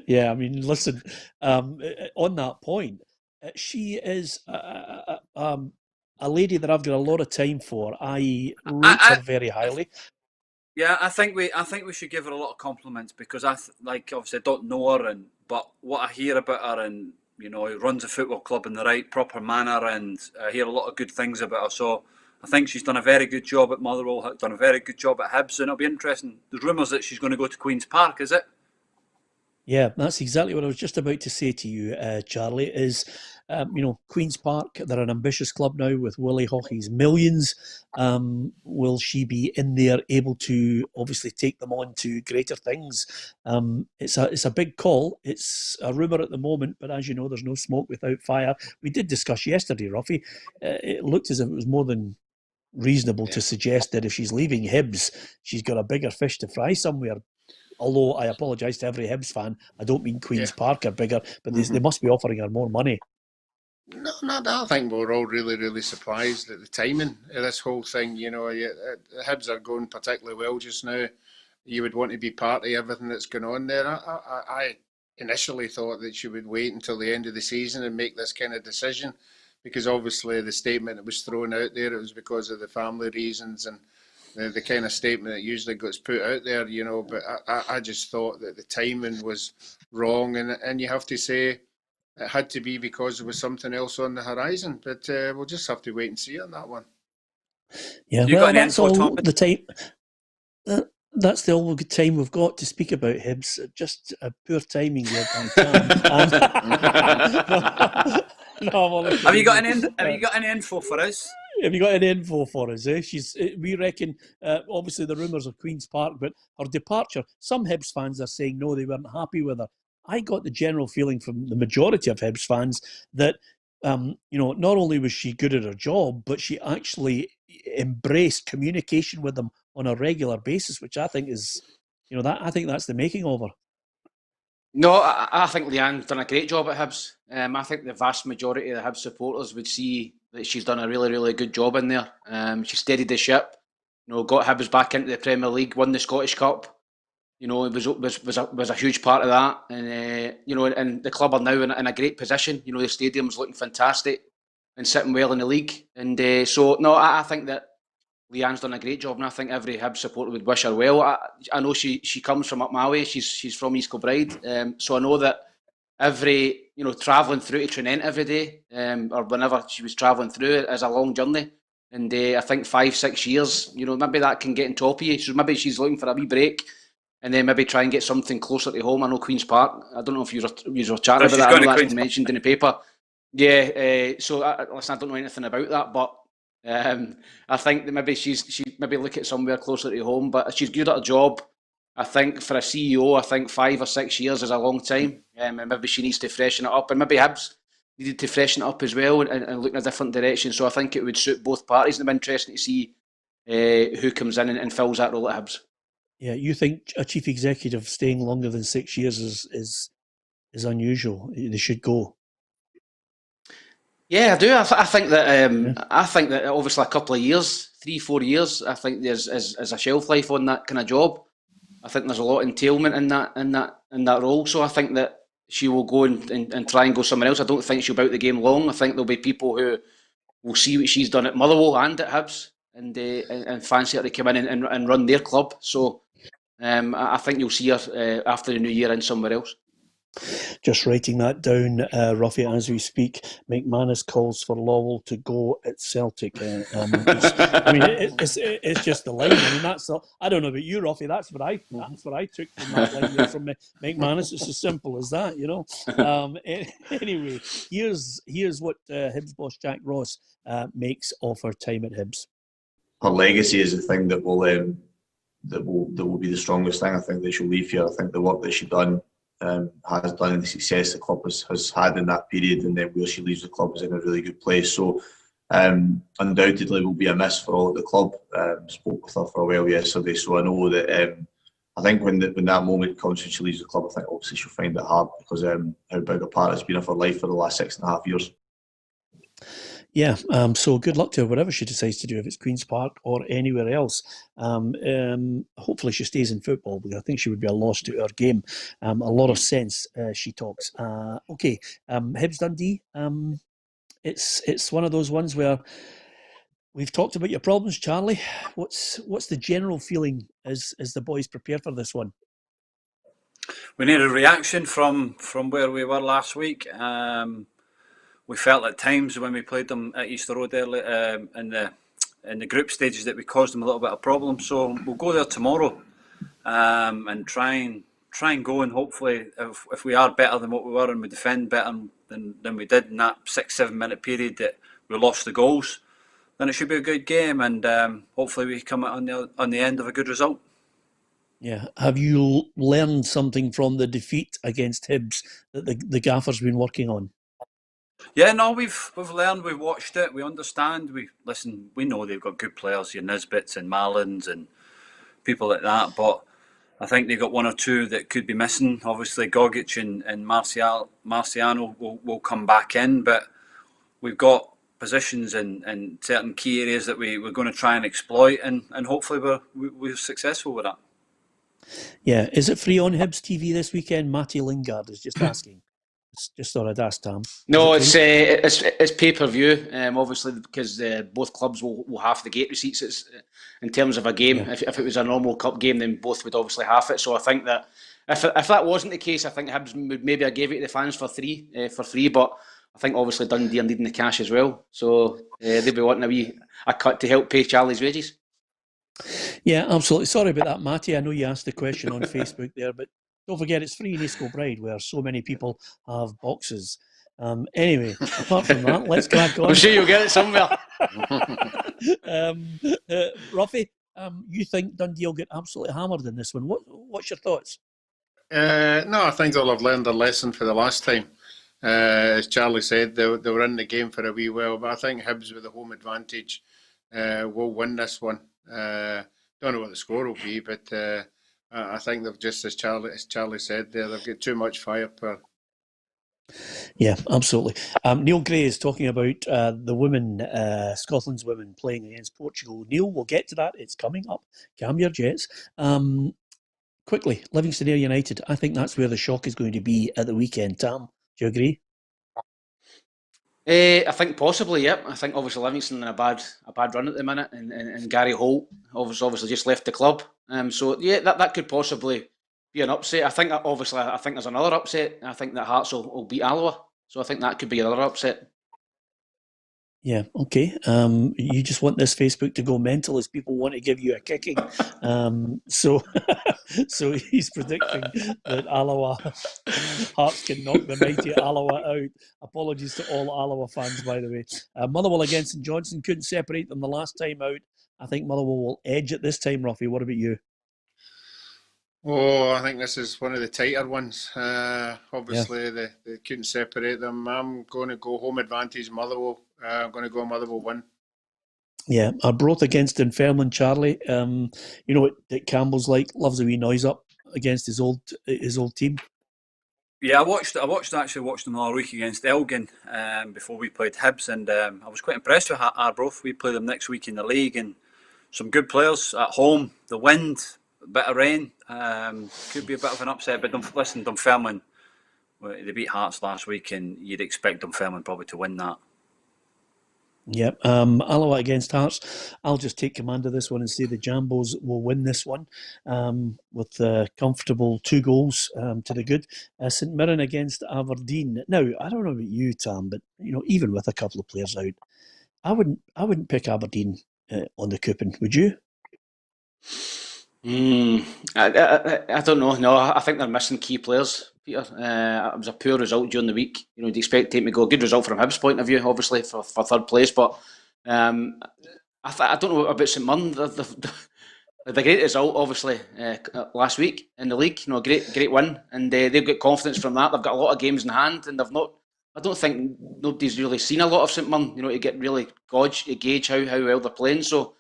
Yeah, I mean, listen. On that point, she is a lady that I've got a lot of time for. I rate her very highly.
Yeah, I think we should give her a lot of compliments because obviously I don't know her, but what I hear about her, and he runs a football club in the right proper manner, and I hear a lot of good things about her. So I think she's done a very good job at Motherwell, done a very good job at Hibs, and it'll be interesting. There's rumours that she's going to go to Queen's Park, is it?
Yeah, that's exactly what I was just about to say to you, Charlie, is, Queen's Park, they're an ambitious club now with Willie Hockey's millions. Will she be in there able to obviously take them on to greater things? It's a big call. It's a rumour at the moment, but as you know, there's no smoke without fire. We did discuss yesterday, Roughie. It looked as if it was more than reasonable to suggest that if she's leaving Hibs, she's got a bigger fish to fry somewhere. Although I apologise to every Hibs fan, I don't mean Queen's Park are bigger, but they must be offering her more money.
No, not that. I think we're all really, really surprised at the timing of this whole thing. Hibs are going particularly well just now. You would want to be part of everything that's going on there. I initially thought that she would wait until the end of the season and make this kind of decision, because obviously the statement that was thrown out there, it was because of the family reasons and the kind of statement that usually gets put out there, but I just thought that the timing was wrong, and you have to say it had to be because there was something else on the horizon, but we'll just have to wait and see on that one.
Yeah, that's all the time. That's the all the time we've got to speak about Hibs. Just poor timing there.
Have you got any info for us?
Have you got any info for us? We reckon, obviously the rumours of Queen's Park, but her departure, some Hibs fans are saying no, they weren't happy with her. I got the general feeling from the majority of Hibs fans that, not only was she good at her job, but she actually embraced communication with them on a regular basis, which I think is, I think that's the making of her.
No, I think Leanne's done a great job at Hibs. I think the vast majority of the Hibs supporters would see that she's done a really, really good job in there. She steadied the ship, got Hibs back into the Premier League, won the Scottish Cup. It was a huge part of that, and and the club are now in a great position. The stadium's looking fantastic and sitting well in the league. And I think that Leanne's done a great job, and I think every Hibs supporter would wish her well. I know she comes from up my way. She's from East Kilbride, so I know that every travelling through to Tranent every day, or whenever she was travelling through, is a long journey. And I think 5-6 years, maybe that can get on top of you. So maybe she's looking for a wee break, and then maybe try and get something closer to home. I know Queen's Park. I don't know if you were chatting about that. I know that's been mentioned in the paper. Yeah. So listen, I don't know anything about that, but I think that maybe she maybe look at somewhere closer to home. But she's good at her job. I think for a CEO, I think 5 or 6 years is a long time, and maybe she needs to freshen it up. And maybe Hibs needed to freshen it up as well and look in a different direction. So I think it would suit both parties, and it'd be interesting to see who comes in and fills that role at Hibs.
Yeah, you think a chief executive staying longer than 6 years is unusual? They should go.
Yeah, I do. I think that I think that obviously a couple of years, 3-4 years, I think there's a shelf life on that kind of job. I think there's a lot of entailment in that role. So I think that she will go and try and go somewhere else. I don't think she'll be out the game long. I think there'll be people who will see what she's done at Motherwell and at Hibs and fancy her to come in and run their club. So I think you'll see her after the new year in somewhere else.
Just writing that down, Roughie, as we speak. McManus calls for Lowell to go at Celtic. It's just the line. I mean, I don't know about you, Roughie. That's what I took from that line there from McManus. It's as simple as that, you know. Anyway, here's what Hibs boss Jack Ross makes of her time at Hibs.
Her legacy is the thing that will be the strongest thing. I think that she'll leave here. I think the work that she's done. Has done and the success the club has had in that period, and then where she leaves the club is in a really good place. So undoubtedly will be a miss for all at the club. Spoke with her for a while yesterday, so I know that I think when that moment comes when she leaves the club, I think obviously she'll find it hard because how big a part it's been of her life for the last 6.5 years.
Yeah, so good luck to her, whatever she decides to do, if it's Queen's Park or anywhere else. Hopefully she stays in football, because I think she would be a loss to our game. A lot of sense, she talks. Okay, Hibs Dundee, it's one of those ones where we've talked about your problems, Charlie. What's the general feeling as the boys prepare for this one?
We need a reaction from where we were last week. We felt at times when we played them at Easter Road early, in the group stages that we caused them a little bit of problem. So we'll go there tomorrow and try and go, and hopefully if we are better than what we were and we defend better than we did in that 6-7 minute period that we lost the goals, then it should be a good game, and hopefully we come out on the end of a good result.
Yeah. Have you learned something from the defeat against Hibs that the gaffer's been working on?
Yeah, no, we've learned, we've watched it, we understand, we know they've got good players, your Nisbets and Marlins and people like that, but I think they've got one or two that could be missing. Obviously Gogic and Marciano will come back in, but we've got positions in certain key areas that we're going to try and exploit, and hopefully we're successful with that.
Yeah, is it free on Hibs TV this weekend? Matty Lingard is just asking. Just thought I'd ask Tam.
No, it's pay-per-view, obviously, because both clubs will half the gate receipts. It's, in terms of a game, yeah. If it was a normal cup game, then both would obviously half it. So I think that if that wasn't the case, I think Hibs would maybe have gave it to the fans for free. But I think obviously Dundee are needing the cash as well, so they'll be wanting a cut to help pay Charlie's wages.
Yeah, absolutely. Sorry about that, Matty. I know you asked the question on Facebook there, but don't forget it's free in East Kilbride, where so many people have boxes. Anyway, apart from that, let's crack on.
I'm sure you'll get it somewhere.
Roughie, you think Dundee will get absolutely hammered in this one? What's your thoughts?
No, I think they'll have learned their lesson for the last time. As Charlie said, they were in the game for a wee while, but I think Hibs with the home advantage will win this one. Don't know what the score will be, but I think they've just, as Charlie said there, they've got too much firepower.
Yeah, absolutely. Neil Gray is talking about the women, Scotland's women playing against Portugal. Neil, we'll get to that. It's coming up. Calm your jets. Quickly, Livingston Air United. I think that's where the shock is going to be at the weekend. Tam, do you agree?
I think possibly, yep. I think obviously Livingston in a bad run at the minute, and Gary Holt obviously just left the club. So yeah, that could possibly be an upset. I think there's another upset. I think that Hearts will beat Alloa. So I think that could be another upset.
Yeah, okay. You just want this Facebook to go mental as people want to give you a kicking. So he's predicting that Alloa Hearts can knock the mighty Alloa out. Apologies to all Alloa fans, by the way. Motherwell against St Johnstone, couldn't separate them the last time out. I think Motherwell will edge it this time, Roughie. What about you?
Oh, I think this is one of the tighter ones. Obviously, they couldn't separate them. I'm going to go home advantage Motherwell. I'm going to go Motherwell win. Yeah,
Arbroath against Dunfermline, Charlie. You know what Dick Campbell's like? Loves a wee noise up against his old team.
Yeah, I watched them all week against Elgin before we played Hibs, and I was quite impressed with Arbroath. We play them next week in the league, and some good players at home. The wind bit of rain. Could be a bit of an upset. But Dunfermline, they beat Hearts last week, and you'd expect Dunfermline probably to win that.
Yep. Alloa against Hearts. I'll just take command of this one and say the Jambos will win this one with comfortable 2 goals to the good. St Mirren against Aberdeen. Now, I don't know about you, Tam, but even with a couple of players out, I wouldn't pick Aberdeen on the coupon. Would you?
I don't know. No, I think they're missing key players, Peter. It was a poor result during the week. You'd expect them to go. A good result from Hibs' point of view, obviously, for third place. But I don't know about St Mirren. The great result, obviously, last week in the league. Great win, and they've got confidence from that. They've got a lot of games in hand, and they've not. I don't think nobody's really seen a lot of St Mirren. To get really gauge how well they're playing. So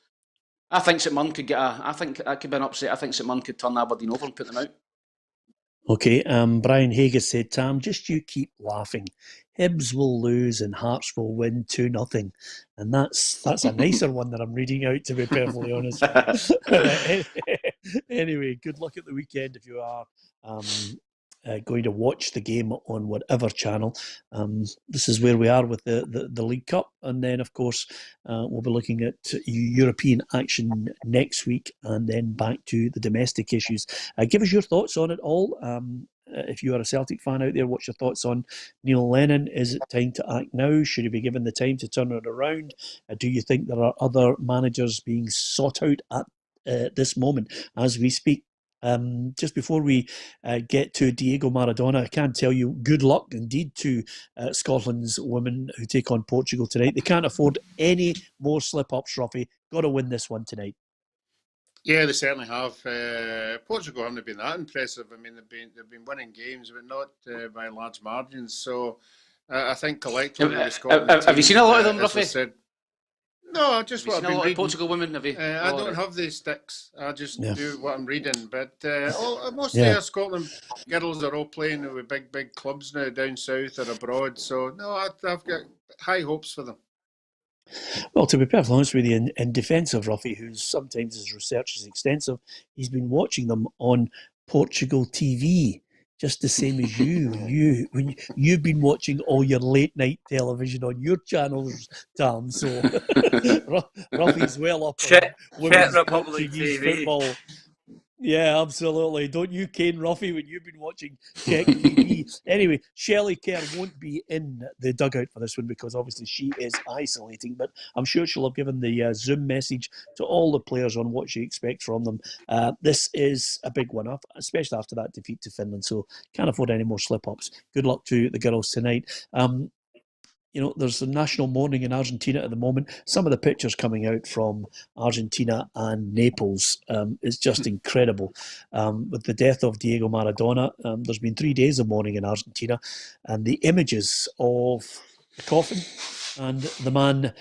I think St Mirren could get I think that could be an upset. I think St Mirren could turn Aberdeen over and put them out.
Okay, Brian Haggis said, Tam, just you keep laughing. Hibs will lose and Hearts will win 2-0. And that's a nicer one that I'm reading out, to be perfectly honest. Anyway, good luck at the weekend if you are going to watch the game on whatever channel. This is where we are with the League Cup. And then, of course, we'll be looking at European action next week and then back to the domestic issues. Give us your thoughts on it all. If you are a Celtic fan out there, what's your thoughts on Neil Lennon? Is it time to act now? Should he be given the time to turn it around? Do you think there are other managers being sought out at this moment as we speak? Just before we get to Diego Maradona, I can tell you good luck indeed to Scotland's women who take on Portugal tonight. They can't afford any more slip-ups, Roughie. Got to win this one tonight.
Yeah, they certainly have. Portugal haven't been that impressive. I mean, they've been winning games, but not by large margins. So I think collectively the Scotland
have
team,
you seen a lot of them,
as I
Roughie?
said, no, just what I've been reading.
Portugal women, have you?
I don't have the sticks. I just do what I'm reading. But most of the Scotland girls are all playing with big clubs now down south or abroad. So no, I've got high hopes for them.
Well, to be perfectly honest with you, in defence of Roughie, who sometimes his research is extensive, he's been watching them on Portugal TV, just the same as you. You've been watching all your late night television on your channels, Tam. So Roughie's well up on women's Portuguese football. Yeah, absolutely. Don't you cane Roughie when you've been watching Czech TV? Anyway, Shelley Kerr won't be in the dugout for this one because obviously she is isolating, but I'm sure she'll have given the Zoom message to all the players on what she expects from them. This is a big one, especially after that defeat to Finland, so can't afford any more slip-ups. Good luck to the girls tonight. There's a national mourning in Argentina at the moment. Some of the pictures coming out from Argentina and Naples is just incredible. With the death of Diego Maradona, there's been 3 days of mourning in Argentina, and the images of the coffin and the man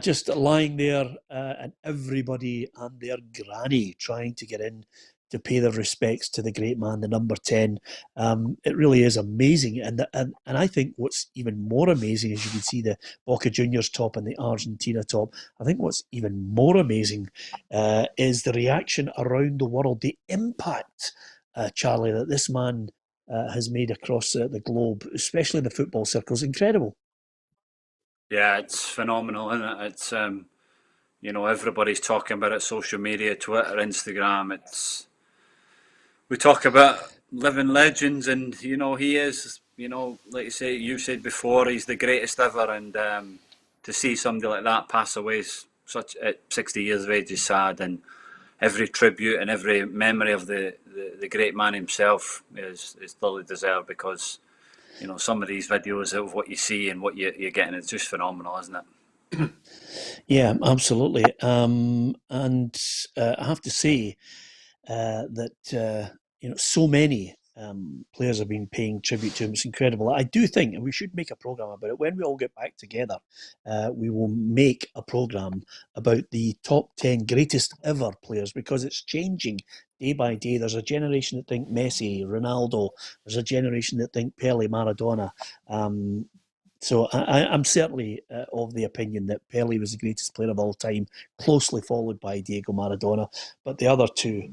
just lying there and everybody and their granny trying to get in to pay their respects to the great man, the number 10. It really is amazing. And I think what's even more amazing is you can see the Boca Juniors top and the Argentina top. I think what's even more amazing is the reaction around the world, the impact, Charlie, that this man has made across the globe, especially in the football circles. Incredible.
Yeah, it's phenomenal, isn't it? It's, everybody's talking about it, social media, Twitter, Instagram. We talk about living legends, and he is, like you said before, he's the greatest ever, and to see somebody like that pass away at 60 years of age is sad, and every tribute and every memory of the great man himself is thoroughly deserved, because some of these videos of what you see and what you're getting, it's just phenomenal, isn't it?
Yeah, absolutely. And I have to say that so many players have been paying tribute to him. It's incredible. I do think, and we should make a program about it, when we all get back together, we will make a program about the top 10 greatest ever players, because it's changing day by day. There's a generation that think Messi, Ronaldo. There's a generation that think Pele, Maradona. So I'm certainly of the opinion that Pele was the greatest player of all time, closely followed by Diego Maradona. But the other two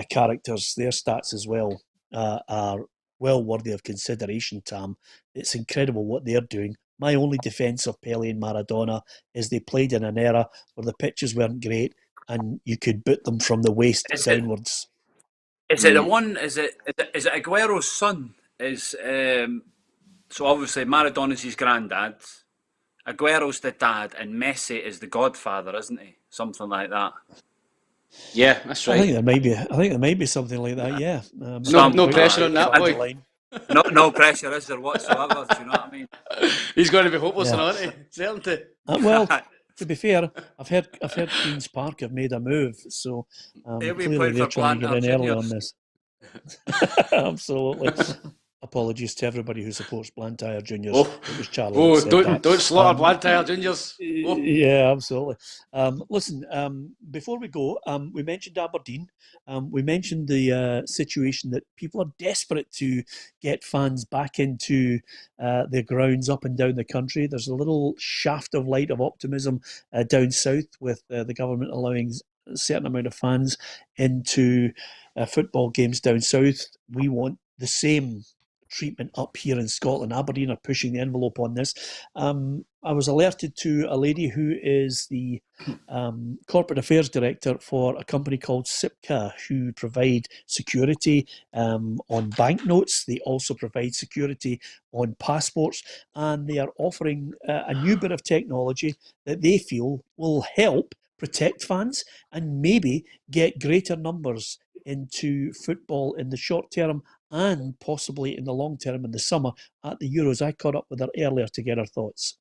characters, their stats as well are well worthy of consideration, Tam. It's incredible what they're doing. My only defence of Pele and Maradona is they played in an era where the pitches weren't great and you could boot them from the waist downwards.
Is it the one? Is it Aguero's son? So obviously Maradona's his granddad, Aguero's the dad, and Messi is the godfather, isn't he? Something like that.
Yeah, that's right.
I think there may be something like that. Yeah.
No pressure on that boy.
No pressure, is there whatsoever? Do you know what I mean?
He's going to be hopeless, aren't he? Certainly.
Well, to be fair, I've heard Queens Park have made a move, so clearly they're trying to get in early on this. Absolutely. Apologies to everybody who supports Blantyre Juniors. It was Charlie.
Don't slaughter Blantyre Juniors.
Yeah, absolutely. Listen, before we go, we mentioned Aberdeen. We mentioned the situation that people are desperate to get fans back into their grounds up and down the country. There's a little shaft of light of optimism down south with the government allowing a certain amount of fans into football games down south. We want the same treatment up here in Scotland. Aberdeen are pushing the envelope on this. I was alerted to a lady who is the corporate affairs director for a company called SIPCA, who provide security on banknotes. They also provide security on passports, and they are offering a new bit of technology that they feel will help protect fans and maybe get greater numbers into football in the short term and possibly in the long term in the summer at the Euros. I caught up with her earlier to get her thoughts.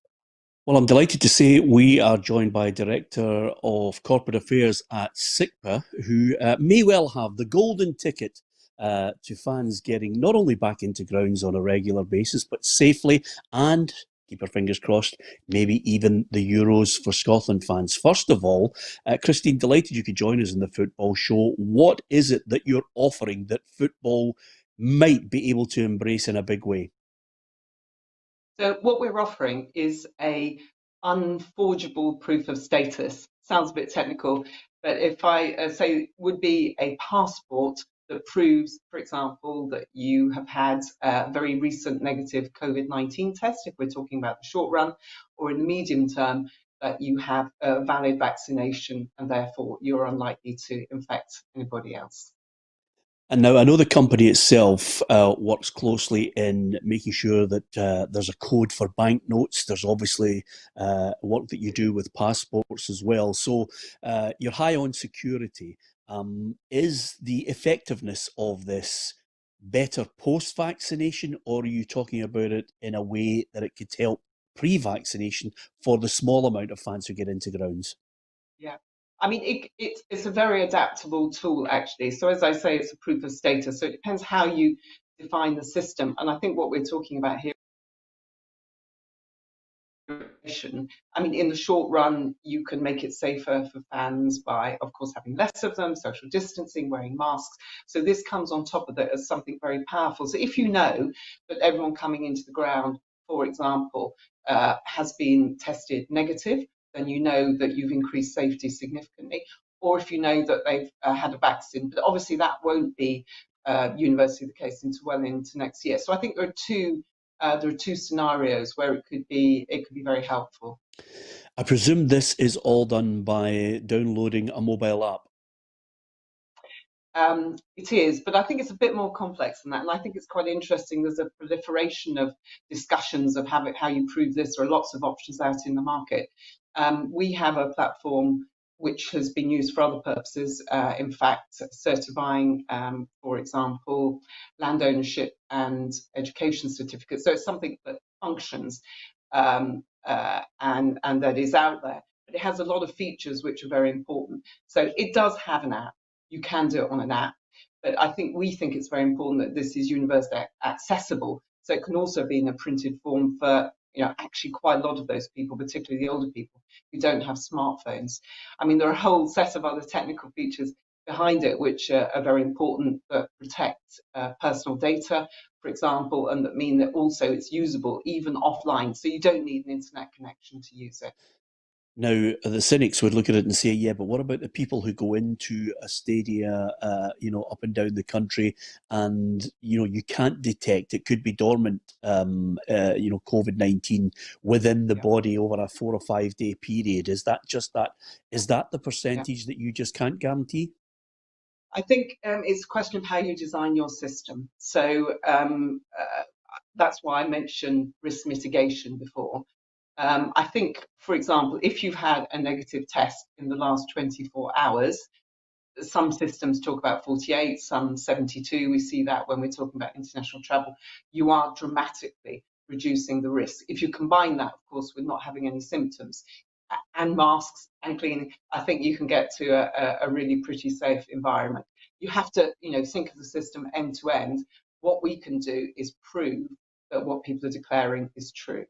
Well, I'm delighted to say we are joined by Director of Corporate Affairs at SIPCA, who may well have the golden ticket to fans getting not only back into grounds on a regular basis, but safely and, keep our fingers crossed, maybe even the Euros for Scotland fans. First of all, Christine, delighted you could join us in the Football Show. What is it that you're offering that football might be able to embrace in a big way?
So what we're offering is a unforgeable proof of status. Sounds a bit technical, but if I say would be a passport that proves, for example, that you have had a very recent negative COVID-19 test, if we're talking about the short run, or in the medium term, that you have a valid vaccination and therefore you're unlikely to infect anybody else.
And now I know the company itself works closely in making sure that there's a code for banknotes. There's obviously work that you do with passports as well. So you're high on security. Is the effectiveness of this better post-vaccination, or are you talking about it in a way that it could help pre-vaccination for the small amount of fans who get into grounds?
Yeah. I mean, it's a very adaptable tool, actually. So as I say, it's a proof of status. So it depends how you define the system. And I think what we're talking about here, I mean, in the short run, you can make it safer for fans by, of course, having less of them, social distancing, wearing masks. So this comes on top of that as something very powerful. So if you know that everyone coming into the ground, for example, has been tested negative, then you know that you've increased safety significantly. Or if you know that they've had a vaccine, but obviously that won't be universally the case well into next year. So I think there are two scenarios where it could be very helpful.
I presume this is all done by downloading a mobile app.
It is, but I think it's a bit more complex than that, and I think it's quite interesting. There's a proliferation of discussions of how you prove this. There are lots of options out in the market. We have a platform which has been used for other purposes, in fact, certifying, for example, land ownership and education certificates. So it's something that functions and that is out there. But it has a lot of features which are very important. So it does have an app. You can do it on an app. But we think it's very important that this is universally accessible. So it can also be in a printed form for actually quite a lot of those people, particularly the older people who don't have smartphones. I mean, there are a whole set of other technical features behind it which are very important, that protect personal data, for example, and that mean that also it's usable even offline. So you don't need an internet connection to use it.
Now, the cynics would look at it and say, yeah, but what about the people who go into a stadia, up and down the country and, you can't detect, it could be dormant, COVID-19 within the body over a 4 or 5 day period. Is that the percentage that you just can't guarantee?
I think it's a question of how you design your system. So that's why I mentioned risk mitigation before. I think, for example, if you've had a negative test in the last 24 hours, some systems talk about 48, some 72. We see that when we're talking about international travel. You are dramatically reducing the risk. If you combine that, of course, with not having any symptoms and masks and cleaning, I think you can get to a really pretty safe environment. You have to, think of the system end to end. What we can do is prove that what people are declaring is true.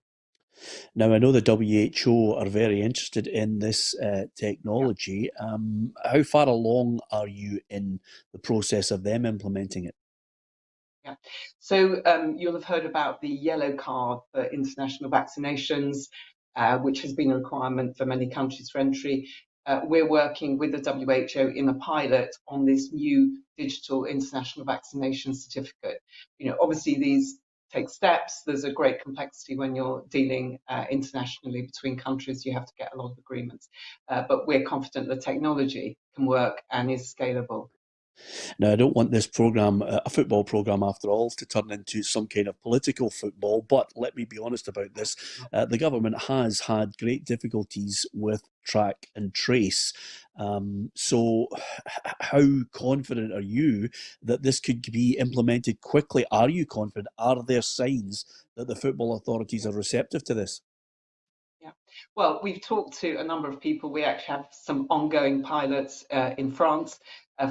Now, I know the WHO are very interested in this technology. How far along are you in the process of them implementing it?
Yeah. So you'll have heard about the yellow card for international vaccinations, which has been a requirement for many countries for entry. We're working with the WHO in a pilot on this new digital international vaccination certificate. Obviously these take steps. There's a great complexity when you're dealing internationally between countries. You have to get a lot of agreements, but we're confident the technology can work and is scalable.
Now, I don't want this programme, a football programme after all, to turn into some kind of political football, but let me be honest about this. The government has had great difficulties with track and trace. So how confident are you that this could be implemented quickly? Are you confident? Are there signs that the football authorities are receptive to this?
Yeah, well, we've talked to a number of people. We actually have some ongoing pilots in France.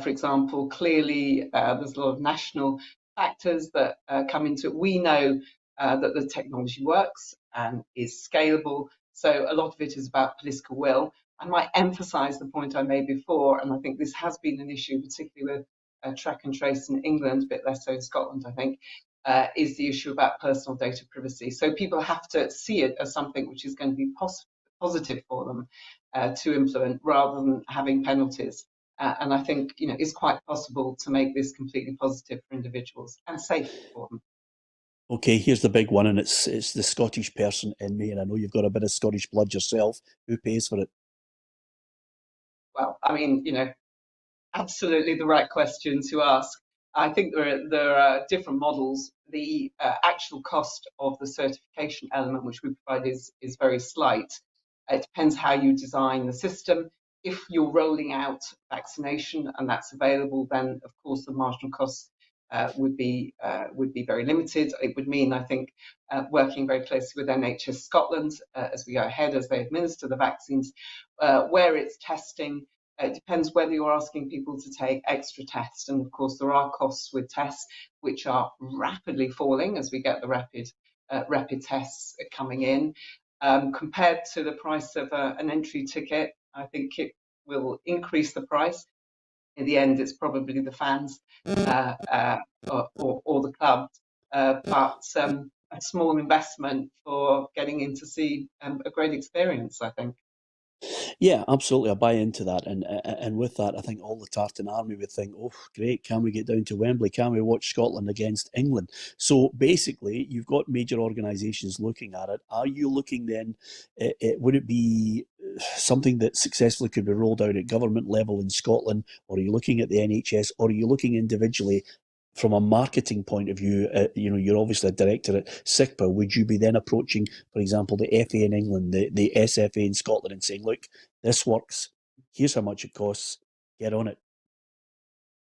For example, clearly there's a lot of national factors that come into it. We know that the technology works and is scalable. So a lot of it is about political will. I might emphasize the point I made before, and I think this has been an issue, particularly with track and trace in England, a bit less so in Scotland, I think. Is the issue about personal data privacy. So people have to see it as something which is going to be positive for them to implement rather than having penalties. And I think it's quite possible to make this completely positive for individuals and safe for them.
Okay, here's the big one, and it's the Scottish person in me, and I know you've got a bit of Scottish blood yourself. Who pays for it?
Well, I mean, absolutely the right question to ask. I think there are different models. The actual cost of the certification element, which we provide, is very slight. It depends how you design the system. If you're rolling out vaccination and that's available, then of course the marginal costs would be very limited. It would mean, I think, working very closely with NHS Scotland as we go ahead, as they administer the vaccines, where it's testing. It depends whether you're asking people to take extra tests. And of course, there are costs with tests which are rapidly falling as we get the rapid tests coming in. Compared to the price of an entry ticket, I think it will increase the price. In the end, it's probably the fans or the clubs, but a small investment for getting in to see a great experience, I think.
Yeah, absolutely. I buy into that. And with that, I think all the Tartan Army would think, oh, great, can we get down to Wembley? Can we watch Scotland against England? So basically, you've got major organisations looking at it. Are you looking then, would it be something that successfully could be rolled out at government level in Scotland? Or are you looking at the NHS? Or are you looking individually from a marketing point of view? You're obviously a director at SICPA. Would you be then approaching, for example, the FA in England, the SFA in Scotland, and saying, look, this works, here's how much it costs, get on it?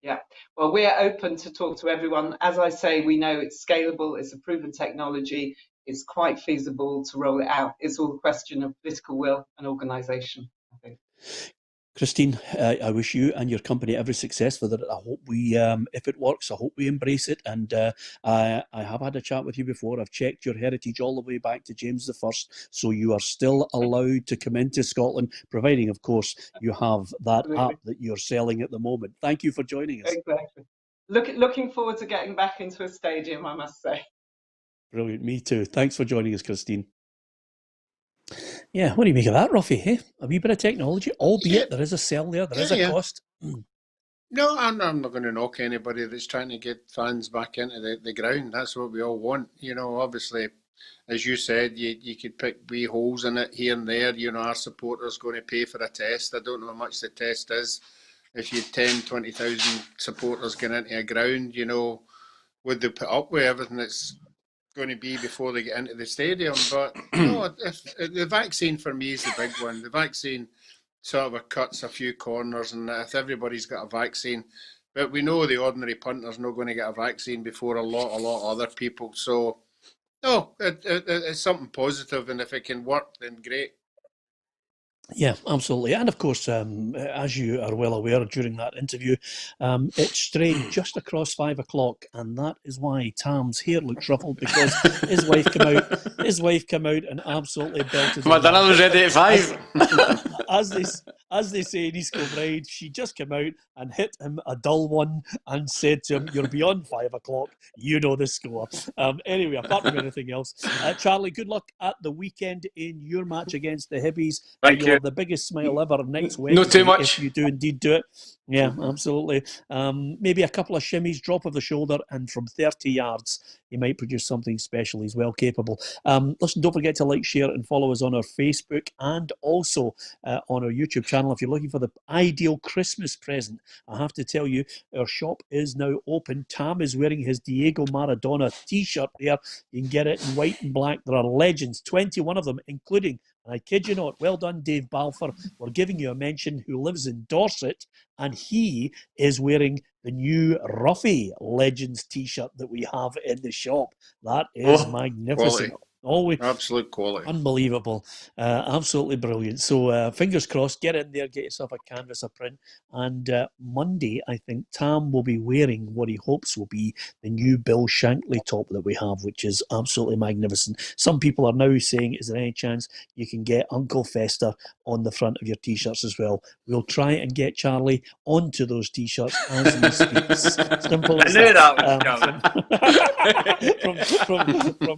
Yeah, well, we're open to talk to everyone. As I say, we know it's scalable, it's a proven technology, it's quite feasible to roll it out. It's all a question of political will and organisation, I think.
Christine, I wish you and your company every success with it. I hope we, if it works, I hope we embrace it. And I have had a chat with you before. I've checked your heritage all the way back to James I. So you are still allowed to come into Scotland, providing, of course, you have that
Absolutely.
app that you're selling at the moment. Thank you for joining us.
Exactly. Looking forward to getting back into a stadium, I must say.
Brilliant. Me too. Thanks for joining us, Christine. Yeah, what do you make of that, Roughie? Hey, a wee bit of technology, albeit there is a sell there, there is a cost.
No, I'm not going to knock anybody that's trying to get fans back into the ground. That's what we all want. Obviously, as you said, you could pick wee holes in it here and there. Our supporters going to pay for a test. I don't know how much the test is. If you had 10, 20,000 supporters going into a ground, would they put up with everything that's going to be before they get into the stadium? But no, the vaccine for me is the big one. The vaccine sort of cuts a few corners, and if everybody's got a vaccine, but we know the ordinary punter's not going to get a vaccine before a lot of other people. So no, it's something positive, and if it can work, then great.
Yeah, absolutely. And of course, as you are well aware during that interview, it strayed just across 5 o'clock, and that is why Tam's hair looks ruffled, because his wife came out and absolutely belted him.
My dinner was ready at 5.
As they say in East Kilbride, she just came out and hit him a dull one and said to him, "You're beyond 5 o'clock. You know the score." Anyway, apart from anything else, Charlie, good luck at the weekend in your match against the Hibbies.
Thank you.
Have the biggest smile ever next Wednesday.
Not too much.
If you do indeed do it. Yeah, absolutely. Maybe a couple of shimmies, drop of the shoulder, and from 30 yards, you might produce something special. He's well capable. Listen, don't forget to like, share, and follow us on our Facebook and also on our YouTube channel. If you're looking for the ideal Christmas present, I have to tell you, our shop is now open. Tam is wearing his Diego Maradona t-shirt there. You can get it in white and black. There are legends, 21 of them, including, and I kid you not, well done, Dave Balfour. We're giving you a mention, who lives in Dorset, and he is wearing the new Roughie Legends t-shirt that we have in the shop. That is magnificent.
Quality.
Always
Absolute quality.
Unbelievable. Absolutely brilliant. So fingers crossed, get in there, get yourself a canvas, a print. And Monday, I think Tam will be wearing what he hopes will be the new Bill Shankly top that we have, which is absolutely magnificent. Some people are now saying, is there any chance you can get Uncle Fester on the front of your T-shirts as well? We'll try and get Charlie onto those T-shirts as we speak. Simple as
I knew that
from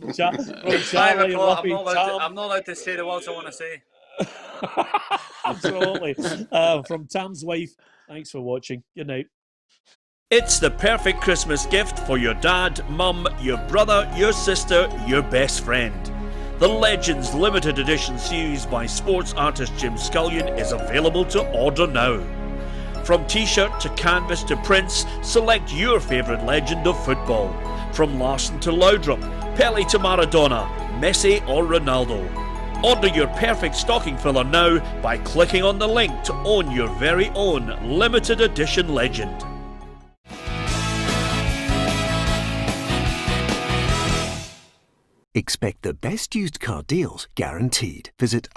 was coming.
Charlie and Roughie,
I'm not allowed to say the words I want to say.
Absolutely. From Tam's wife, thanks for watching. Good night. It's the perfect Christmas gift for your dad, mum, your brother, your sister, your best friend. The Legends Limited Edition series by sports artist Jim Scullion is available to order now. From t-shirt to canvas to prints, select your favourite legend of football. From Larson to Laudrup, Pele to Maradona, Messi or Ronaldo. Order your perfect stocking filler now by clicking on the link to own your very own limited edition legend.
Expect the best used car deals guaranteed. Visit